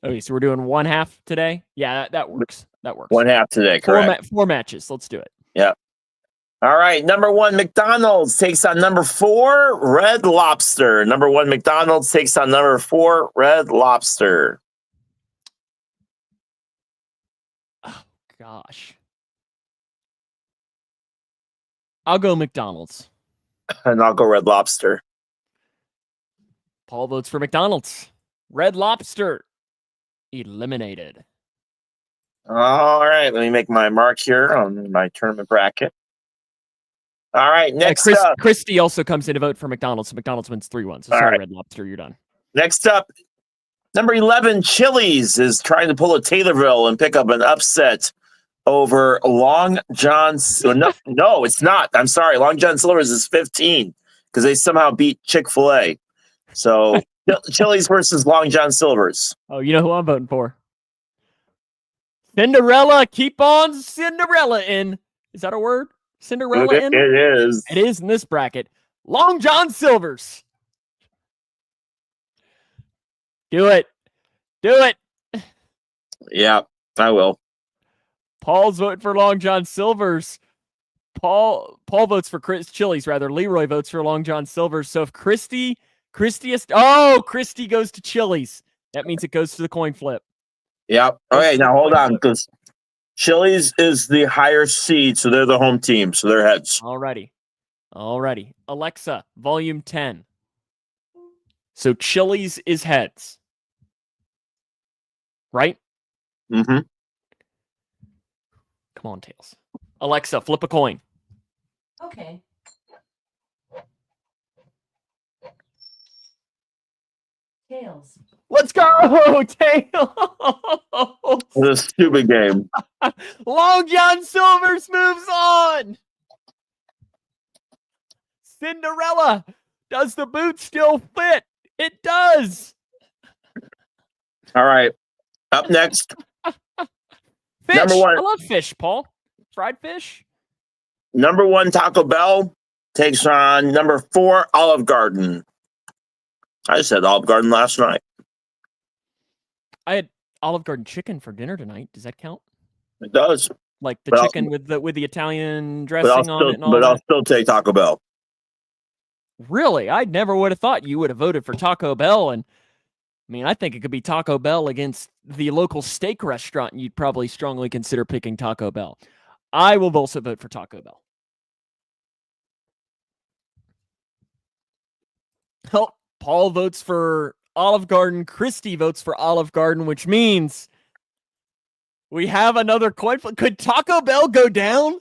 Okay, so we're doing one half today. Yeah, that works. That works. One half today, correct? Four matches. Let's do it. Yep. All right. Number 1, McDonald's takes on number 4, Red Lobster. Number 1, McDonald's takes on number 4, Red Lobster. Oh, gosh. I'll go McDonald's. And I'll go Red Lobster. Paul votes for McDonald's. Red Lobster eliminated. All right. Let me make my mark here on my tournament bracket. All right. Next up. Christy also comes in to vote for McDonald's. So McDonald's wins 3-1. So sorry, right. Red Lobster, you're done. Next up, number 11, Chili's is trying to pull a Taylorville and pick up an upset over Long John. No, it's not. I'm sorry. Long John Silver's is 15 because they somehow beat Chick-fil-A. So Chili's versus Long John Silver's. Oh, you know who I'm voting for? Cinderella. Keep on Cinderella in. Is that a word? Cinderella in? It is. It is in this bracket. Long John Silver's. Do it. Do it. Yeah, I will. Paul's voting for Long John Silver's. Paul votes for Chili's, rather. Leroy votes for Long John Silver's. So if Christy goes to Chili's. That means it goes to the coin flip. Yep. Okay, now hold on, because Chili's is the higher seed, so they're the home team, so they're heads. Alrighty. Alexa, volume 10. So Chili's is heads. Right? Mm-hmm. Come on, Tails. Alexa, flip a coin. Okay. Tails. Let's go, Tails! It's a stupid game. Long John Silver's moves on. Cinderella, does the boot still fit? It does. All right. Up next, Fish. Number 1. I love fish, Paul. Fried fish. number 1 Taco Bell takes on number 4 Olive Garden. I said Olive Garden last night. I had Olive Garden chicken for dinner tonight. Does that count? It does. Like the But chicken with the Italian dressing on it and all But I'll that? still take Taco Bell. Really? I never would have thought you would have voted for Taco Bell. And I mean, I think it could be Taco Bell against the local steak restaurant, and you'd probably strongly consider picking Taco Bell. I will also vote for Taco Bell. Oh, Paul votes for Olive Garden. Christy votes for Olive Garden, which means we have another coin flip. Could Taco Bell go down?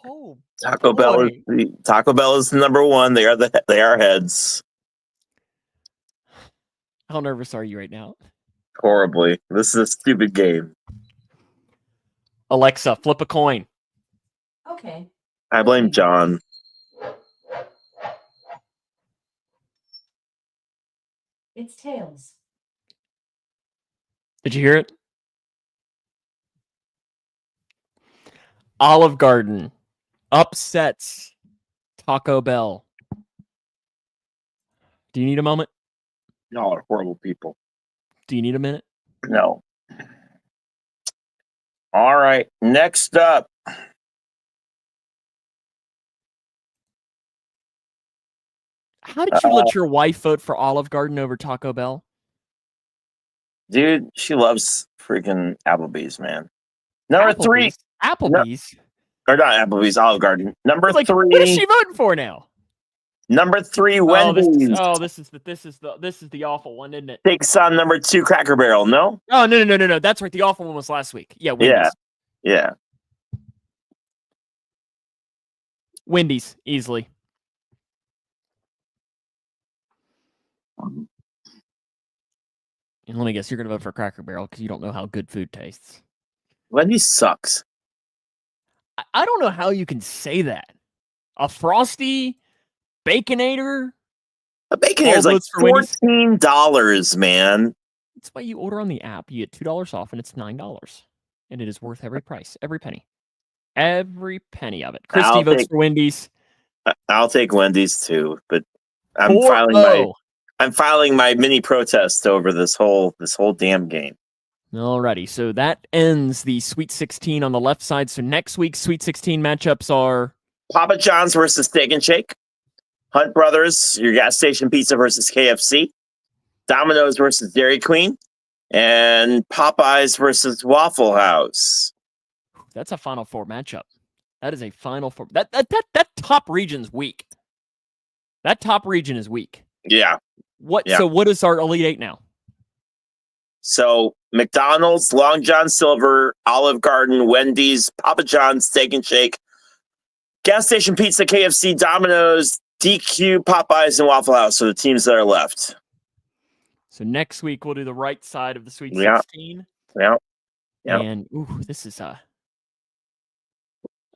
Oh, Taco Bell is number 1. They are heads. how nervous are you right now? Horribly. This is a stupid game. Alexa, flip a coin. Okay. I blame John. It's tails. Did you hear it? Olive Garden upsets Taco Bell. Do you need a moment? Y'all are horrible people. Do you need a minute? No. All right. Next up. How did you let your wife vote for Olive Garden over Taco Bell? Dude, she loves freaking Applebee's, man. Number 3. Applebee's? Or not Applebee's, Olive Garden. Number Like, 3. what is she voting for now? Number 3, Oh, Wendy's this is the awful one, isn't it? takes on number 2, Cracker Barrel. No? Oh, no. That's right. The awful one was last week. Yeah, Wendy's. Yeah. Wendy's, easily. And let me guess, you're going to vote for Cracker Barrel because you don't know how good food tastes. Wendy's sucks. I don't know how you can say that. A Frosty, Baconator. A Baconator is like $14, man. That's why you order on the app. You get $2 off, and it's $9. And it is worth every price, every penny. Every penny of it. Christy votes for Wendy's. I'll take Wendy's too, but I'm 4-0. filing my mini protest over this whole damn game. Alrighty, so that ends the Sweet 16 on the left side. So next week's Sweet 16 matchups are Papa John's versus Steak and Shake, Hunt Brothers, your gas station pizza versus KFC, Domino's versus Dairy Queen, and Popeyes versus Waffle House. That's a Final Four matchup. That is a Final Four. That top region's weak. That top region is weak. Yeah. So what is our Elite Eight now? So McDonald's, Long John Silver, Olive Garden, Wendy's, Papa John's, Steak and Shake, gas station pizza, KFC, Domino's, DQ, Popeyes, and Waffle House are the teams that are left. So next week we'll do the right side of the Sweet 16. Yeah. And this is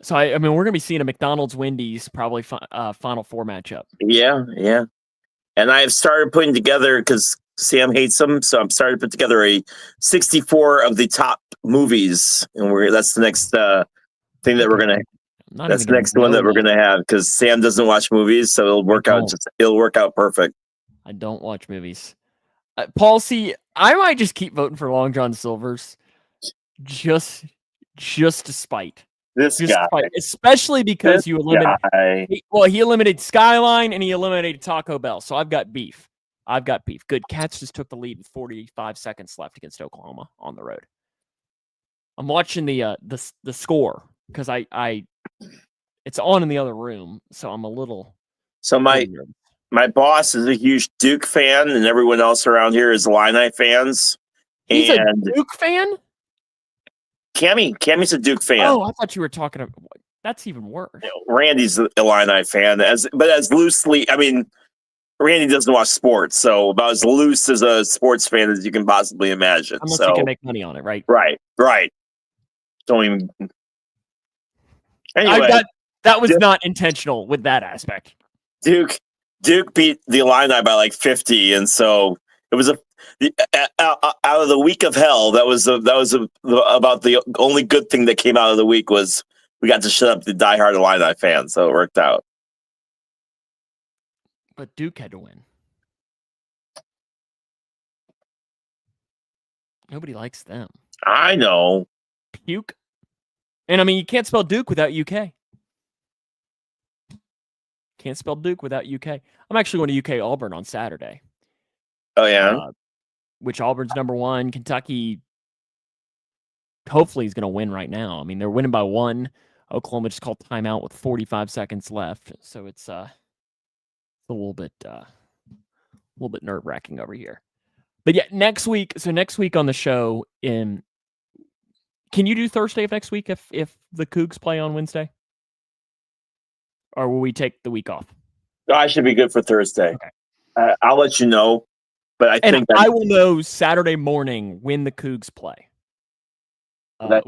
So I mean, we're gonna be seeing a McDonald's Wendy's probably Final Four matchup. Yeah. And I've started putting together, because Sam hates them, so I'm starting to put together a 64 of the top movies, and that's the next thing that we're gonna. That's the next one that we're gonna have, because Sam doesn't watch movies, so it'll work out perfect. I don't watch movies. Paul, see, I might just keep voting for Long John Silver's, just to spite. This guy, especially because you eliminated. He eliminated Skyline and he eliminated Taco Bell. So I've got beef. Good. Cats just took the lead with 45 seconds left against Oklahoma on the road. I'm watching the score because it's on in the other room, so I'm a little. So my boss is a huge Duke fan, and everyone else around here is Illini fans. He's a Duke fan? Cammy's a Duke fan. Oh, I thought you were talking about. That's even worse. Randy's an Illini fan, as loosely. I mean, Randy doesn't watch sports, so about as loose as a sports fan as you can possibly imagine. Unless you can make money on it, right? Right. Don't even. Anyway, that was not intentional with that aspect. Duke beat the Illini by like 50, and so it was out of the week of hell. That was about the only good thing that came out of the week was we got to shut up the diehard Illini fans, so it worked out. But Duke had to win. Nobody likes them. I know. Puke. And I mean, you can't spell Duke without UK. Can't spell Duke without UK. I'm actually going to UK Auburn on Saturday. Oh, yeah? Which Auburn's #1. Kentucky hopefully is going to win right now. I mean, they're winning by 1. Oklahoma just called timeout with 45 seconds left. So it's a little bit nerve-wracking over here. But yeah, next week on the show, can you do Thursday of next week if the Cougs play on Wednesday? Or will we take the week off? I should be good for Thursday. Okay. I'll let you know. But I will know Saturday morning when the Cougs play. I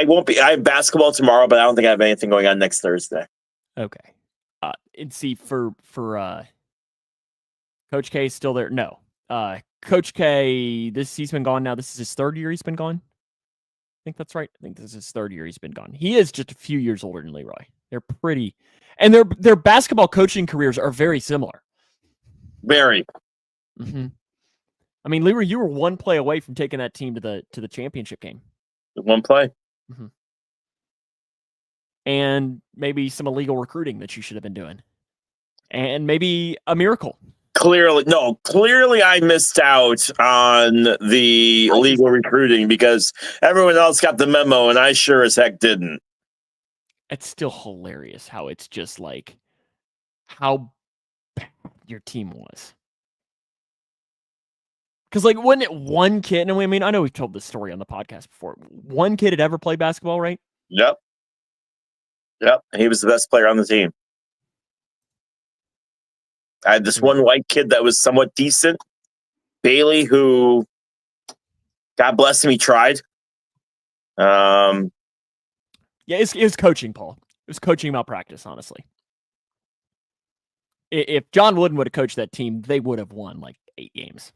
won't be. I have basketball tomorrow, but I don't think I have anything going on next Thursday. Okay. And see for Coach K is still there. No. Coach K, he's been gone now. This is his 3rd year he's been gone. I think that's right. I think this is his 3rd year he's been gone. He is just a few years older than Leroy. They're pretty, and their basketball coaching careers are very similar. Very. Mm-hmm. I mean, Leroy, you were one play away from taking that team to the championship game. One play. Mm-hmm. And maybe some illegal recruiting that you should have been doing, and maybe a miracle. Clearly I missed out on the illegal recruiting because everyone else got the memo and I sure as heck didn't. It's still hilarious how it's just like, how bad your team was. Because, like, wasn't it one kid? And I mean, I know we've told this story on the podcast before. One kid had ever played basketball, right? Yep. He was the best player on the team. I had this one white kid that was somewhat decent, Bailey, who, God bless him, he tried. Yeah, it was coaching, Paul. It was coaching malpractice, honestly. If John Wooden would have coached that team, they would have won like 8 games.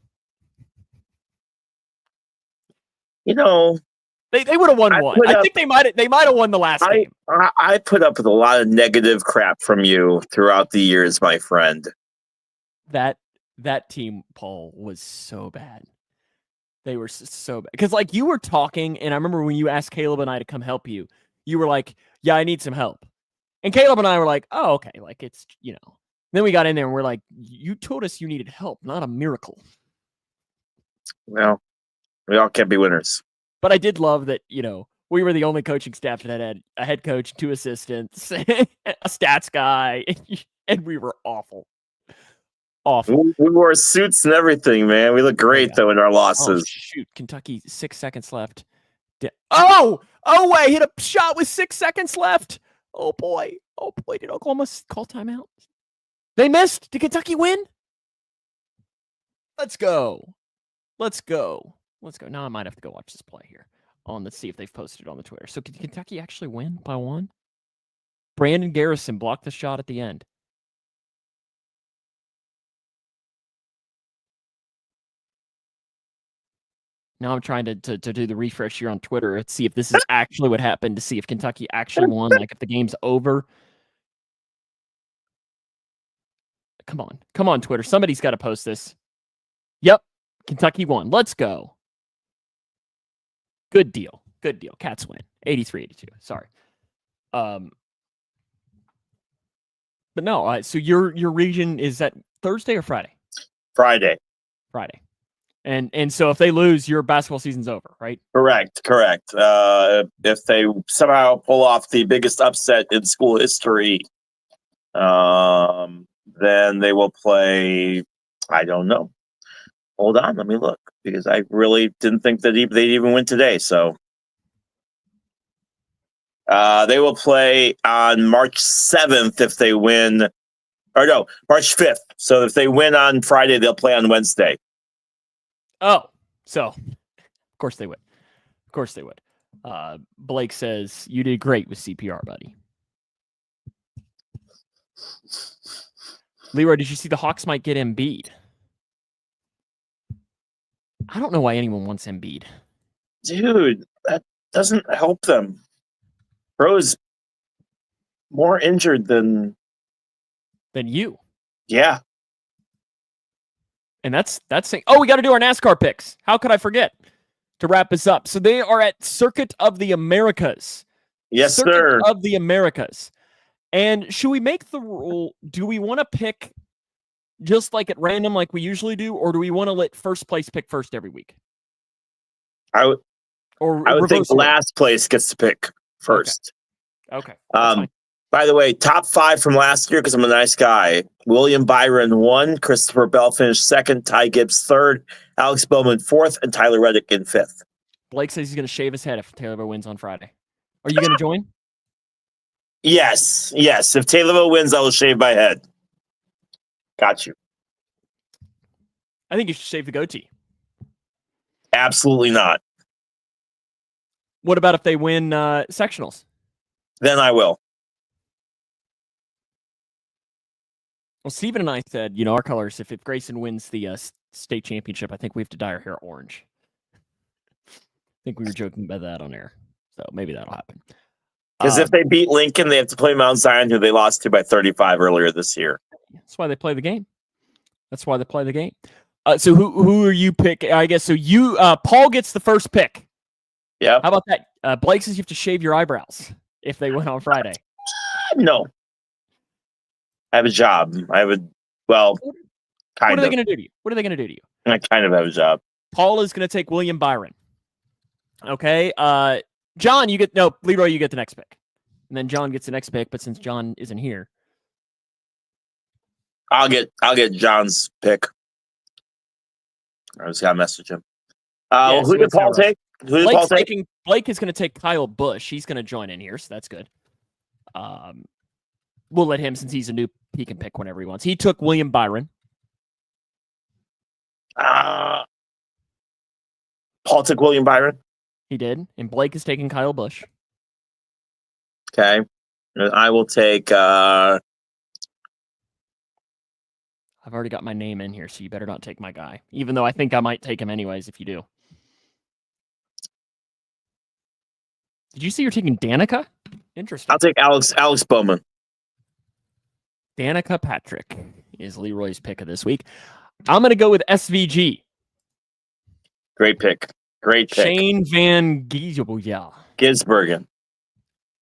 You know, they would have won one. I think they might have won the last game. I put up with a lot of negative crap from you throughout the years, my friend. That team, Paul, was so bad. They were so bad. Because, like, you were talking, and I remember when you asked Caleb and I to come help you, you were like, yeah, I need some help. And Caleb and I were like, oh, okay. Like, it's, you know. Then we got in there and we're like, you told us you needed help, not a miracle. Well, we all can't be winners. But I did love that, you know, we were the only coaching staff that had a head coach, 2 assistants, a stats guy, and we were awful. Awful. We wore suits and everything, man. We look great, though, in our losses. Oh, shoot. Kentucky, 6 seconds left. Oh, wait. Hit a shot with 6 seconds left. Oh, boy. Did Oklahoma call timeout? They missed. Did Kentucky win? Let's go. Now I might have to go watch this play here. Let's see if they've posted it on the Twitter. So did Kentucky actually win by 1? Brandon Garrison blocked the shot at the end. Now I'm trying to do the refresh here on Twitter and see if this is actually what happened, to see if Kentucky actually won, like if the game's over. Come on, Twitter. Somebody's got to post this. Yep, Kentucky won. Let's go. Good deal. Cats win. 83-82. Sorry. But no, so your region is that Thursday or Friday? Friday. And so if they lose, your basketball season's over, right? Correct. If they somehow pull off the biggest upset in school history, then they will play. I don't know. Hold on, let me look, because I really didn't think that they'd even win today. So they will play on March 7th if they win, or no, March 5th. So if they win on Friday, they'll play on Wednesday. Oh, so of course they would. Blake says you did great with CPR, buddy. Leroy, did you see the Hawks might get Embiid? I don't know why anyone wants Embiid. Dude, that doesn't help them. Bro is more injured than you. Yeah. And that's saying, oh, we got to do our NASCAR picks. How could I forget to wrap this up? So they are at Circuit of the Americas. Yes, Circuit sir. of the Americas. And should we make the rule? Do we want to pick just like at random, like we usually do, or do we want to let first place pick first every week? I would think last place gets to pick first. Okay. By the way, top 5 from last year, because I'm a nice guy. William Byron 1, Christopher Bell finished 2nd, Ty Gibbs 3rd, Alex Bowman 4th, and Tyler Reddick in 5th. Blake says he's going to shave his head if Taylor wins on Friday. Are you going to join? Yes. If Taylor wins, I will shave my head. Got you. I think you should shave the goatee. Absolutely not. What about if they win sectionals? Then I will. Well, Steven and I said, our colors, if Grayson wins the state championship, I think we have to dye our hair orange. I think we were joking about that on air. So maybe that'll happen. Because if they beat Lincoln, they have to play Mount Zion, who they lost to by 35 earlier this year. That's why they play the game. So who are you picking? I guess so. Paul gets the first pick. Yeah. How about that? Blake says you have to shave your eyebrows if they win on Friday. No. I have a job. Kind of. What are they going to do to you? I kind of have a job. Paul is going to take William Byron. Okay. John, Leroy, you get the next pick. And then John gets the next pick, but since John isn't here. I'll get John's pick. I just gotta message him. Yeah, who so did it's no Paul rush. take? Who did Paul take? Blake is going to take Kyle Busch. He's going to join in here, so that's good. We'll let him, since he's a new, he can pick whenever he wants. He took William Byron. Paul took William Byron. He did, and Blake is taking Kyle Busch. Okay, I will take. I've already got my name in here, so you better not take my guy. Even though I think I might take him anyways if you do. Did you see you're taking Danica? Interesting. I'll take Alex Bowman. Danica Patrick is Leroy's pick of this week. I'm going to go with SVG. Great pick. Shane Van Gisbergen.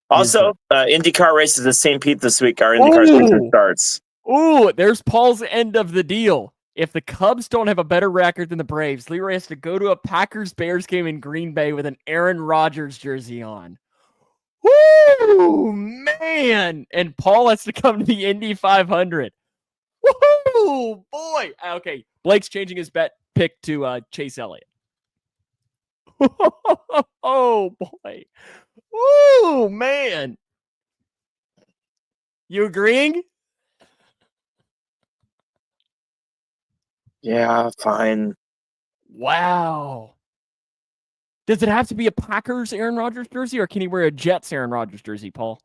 Also, IndyCar races at St. Pete this week. Our IndyCar season starts. Ooh, there's Paul's end of the deal. If the Cubs don't have a better record than the Braves, Leroy has to go to a Packers-Bears game in Green Bay with an Aaron Rodgers jersey on. Woo, man! And Paul has to come to the Indy 500. Woo, boy! Okay, Blake's changing his pick to Chase Elliott. Oh, boy. Woo, man! You agreeing? Yeah, fine. Wow. Does it have to be a Packers Aaron Rodgers jersey, or can he wear a Jets Aaron Rodgers jersey, Paul?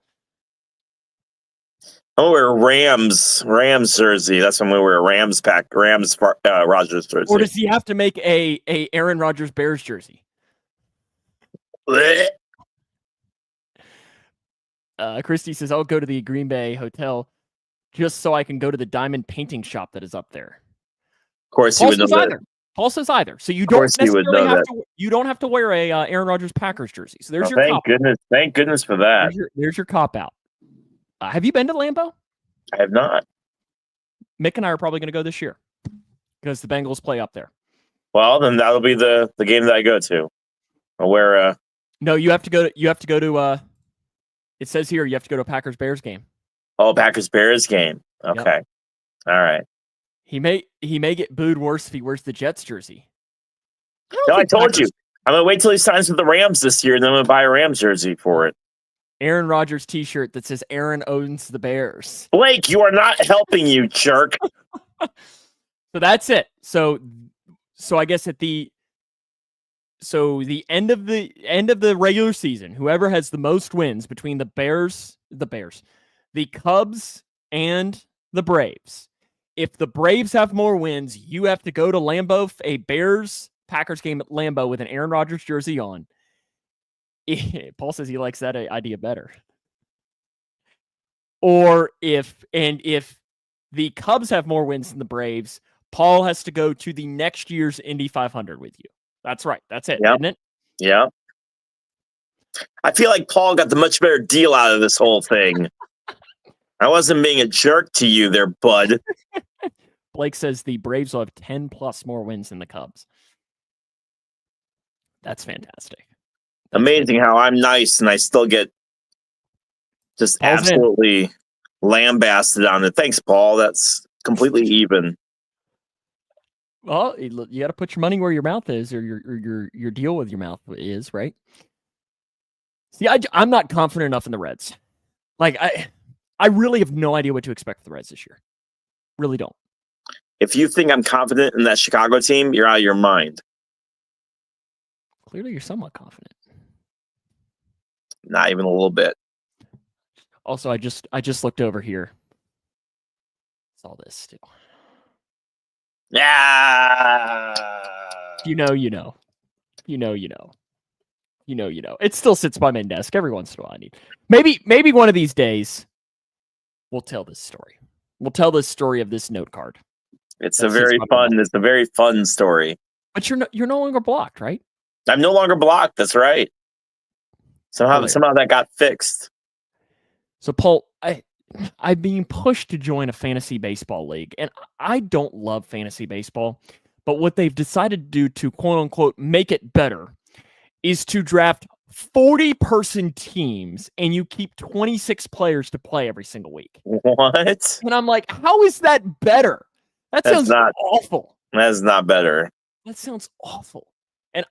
I'll wear a Rams jersey. That's when we wear a Rams Rodgers jersey. Or does he have to make a Aaron Rodgers Bears jersey? Blech. Christy says, I'll go to the Green Bay hotel just so I can go to the diamond painting shop that is up there. Of course, he would know that. Paul says either. So you don't necessarily have to. You don't have to wear a Aaron Rodgers Packers jersey. So there's your thank goodness. Thank goodness for that. There's your cop out. Have you been to Lambeau? I have not. Mick and I are probably going to go this year because the Bengals play up there. Well, then that'll be the game that I go to. I'll wear No, you have to go to. It says here you have to go to a Packers Bears game. Oh, Packers Bears game. Okay, Yep. All right. He may get booed worse if he wears the Jets jersey. I told you. I'm gonna wait till he signs with the Rams this year, and then I'm gonna buy a Rams jersey for it. Aaron Rodgers T-shirt that says Aaron owns the Bears. Blake, you are not helping, you jerk. So that's it. So I guess at the end of the regular season, whoever has the most wins between the Cubs and the Braves. If the Braves have more wins, you have to go to Lambeau, a Bears-Packers game at Lambeau with an Aaron Rodgers jersey on. Paul says he likes that idea better. Or if the Cubs have more wins than the Braves, Paul has to go to the next year's Indy 500 with you. That's right. That's it, Yep. isn't it? Yeah. I feel like Paul got the much better deal out of this whole thing. I wasn't being a jerk to you there, bud. Blake says the Braves will have 10 plus more wins than the Cubs. That's fantastic. Amazing how I'm nice and I still get just Paul's absolutely lambasted on it. Thanks, Paul. That's completely even. Well, you got to put your money where your mouth is, or your deal with your mouth is, right? See, I'm not confident enough in the Reds. Like I really have no idea what to expect from the Reds this year. Really don't. If you think I'm confident in that Chicago team, you're out of your mind. Clearly, you're somewhat confident. Not even a little bit. Also, I just looked over here. Saw this still. Yeah. You know. It still sits by my desk every once in a while. Maybe one of these days we'll tell this story. We'll tell this story of this note card. It's a very fun story. But you're no longer blocked, right? I'm no longer blocked. That's right. Somehow that got fixed. So Paul, I'm being pushed to join a fantasy baseball league, and I don't love fantasy baseball, but what they've decided to do to quote unquote make it better is to draft 40-person teams, and you keep 26 players to play every single week. What? And I'm like, how is that better? That That's sounds not- awful. That's not better. That sounds awful. And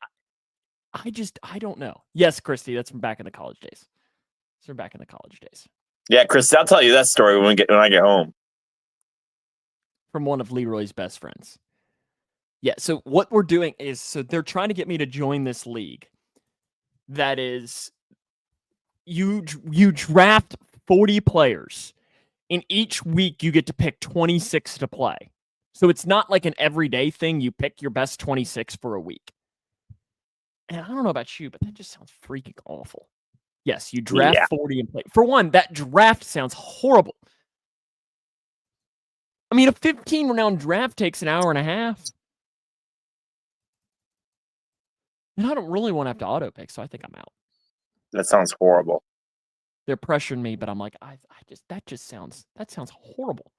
I don't know. Yes, Christy, that's from back in the college days. It's from back in the college days. Yeah, Chris, I'll tell you that story when I get home. From one of Leroy's best friends. Yeah, so what we're doing is, so they're trying to get me to join this league. That is, you draft 40 players, and each week you get to pick 26 to play. So it's not like an everyday thing. You pick your best 26 for a week. And I don't know about you, but that just sounds freaking awful. Yes, you draft 40 and play. For one, that draft sounds horrible. I mean, a 15-round draft takes an hour and a half. And I don't really want to have to auto pick, so I think I'm out. That sounds horrible. They're pressuring me, but I'm like, that sounds horrible.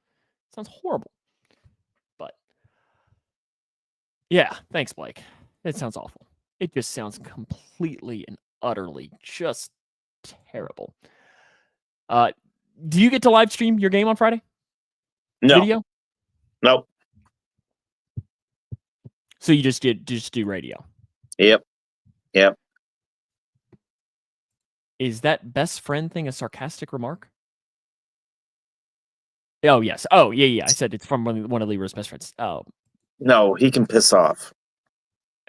Sounds horrible. But yeah, thanks, Blake. It sounds awful. It just sounds completely and utterly just terrible. Do you get to live stream your game on Friday? No. Video? Nope. So you just do radio? Yep. Is that best friend thing a sarcastic remark? Oh, yes. Oh, yeah. I said it's from one of Leroy's best friends. Oh. No, he can piss off.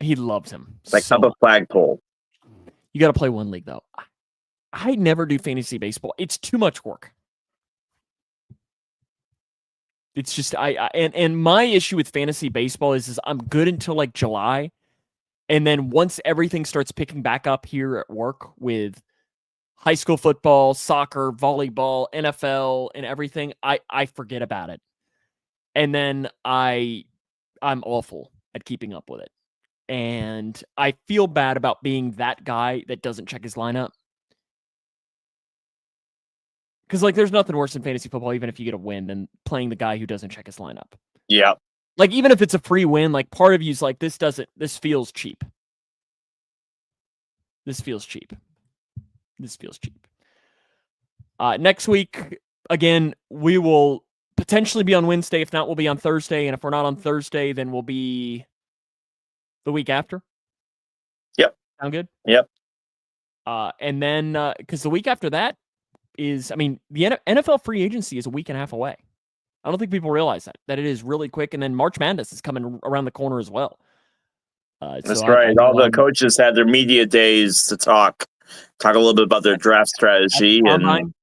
He loves him. Like so up a flagpole. You got to play one league, though. I never do fantasy baseball. It's too much work. It's just, and my issue with fantasy baseball is I'm good until like July. And then once everything starts picking back up here at work with high school football, soccer, volleyball, NFL, and everything, I forget about it. And then I'm awful at keeping up with it. And I feel bad about being that guy that doesn't check his lineup. Because, like, there's nothing worse in fantasy football, even if you get a win, than playing the guy who doesn't check his lineup. Yeah. Like, even if it's a free win, like, part of you's like, this feels cheap. This feels cheap. Next week, again, we will potentially be on Wednesday. If not, we'll be on Thursday. And if we're not on Thursday, then we'll be the week after. Yep. Sound good? Yep. And then, because the week after that is, I mean, the NFL free agency is a week and a half away. I don't think people realize that it is really quick. And then March Madness is coming around the corner as well. That's right. All the coaches had their media days to talk a little bit about their draft strategy and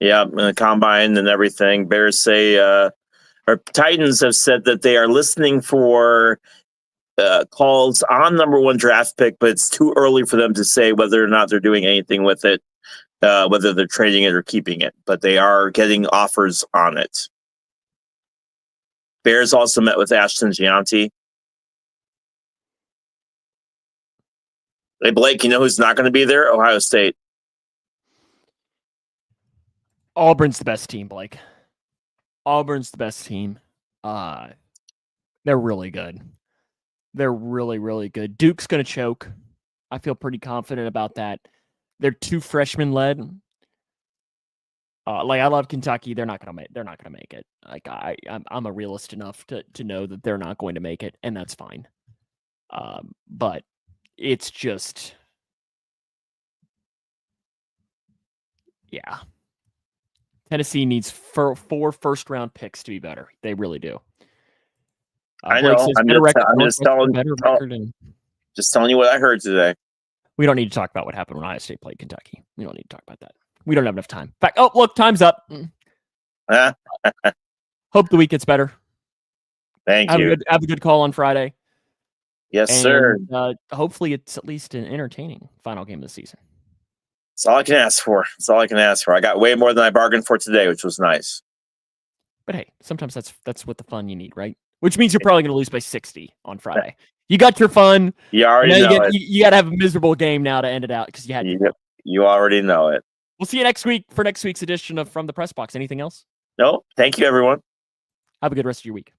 the combine and everything. Bears say, or Titans have said that they are listening for calls on number one draft pick, but it's too early for them to say whether or not they're doing anything with it, whether they're trading it or keeping it. But they are getting offers on it. Bears also met with Ashton Gianti. Hey, Blake, you know who's not going to be there? Ohio State. Auburn's the best team, Blake. Auburn's the best team. They're really good. They're really, really good. Duke's going to choke. I feel pretty confident about that. They're too freshman-led. Like, I love Kentucky. They're not going to make it. Like, I'm a realist enough to know that they're not going to make it, and that's fine. But it's just, yeah. Tennessee needs four first-round picks to be better. They really do. I know. Just telling you what I heard today. We don't need to talk about what happened when Ohio State played Kentucky. We don't need to talk about that. We don't have enough time. In fact, oh, look, time's up. Hope the week gets better. Thank you. Have a good call on Friday. Yes, sir. Hopefully it's at least an entertaining final game of the season. That's all I can ask for. I got way more than I bargained for today, which was nice. But hey, sometimes that's what the fun you need, right? Which means you're probably going to lose by 60 on Friday. You got your fun. You already know it. You got to have a miserable game now to end it out because you had. You already know it. We'll see you next week for next week's edition of From the Pressbox. Anything else? No. Thank you, everyone. Have a good rest of your week.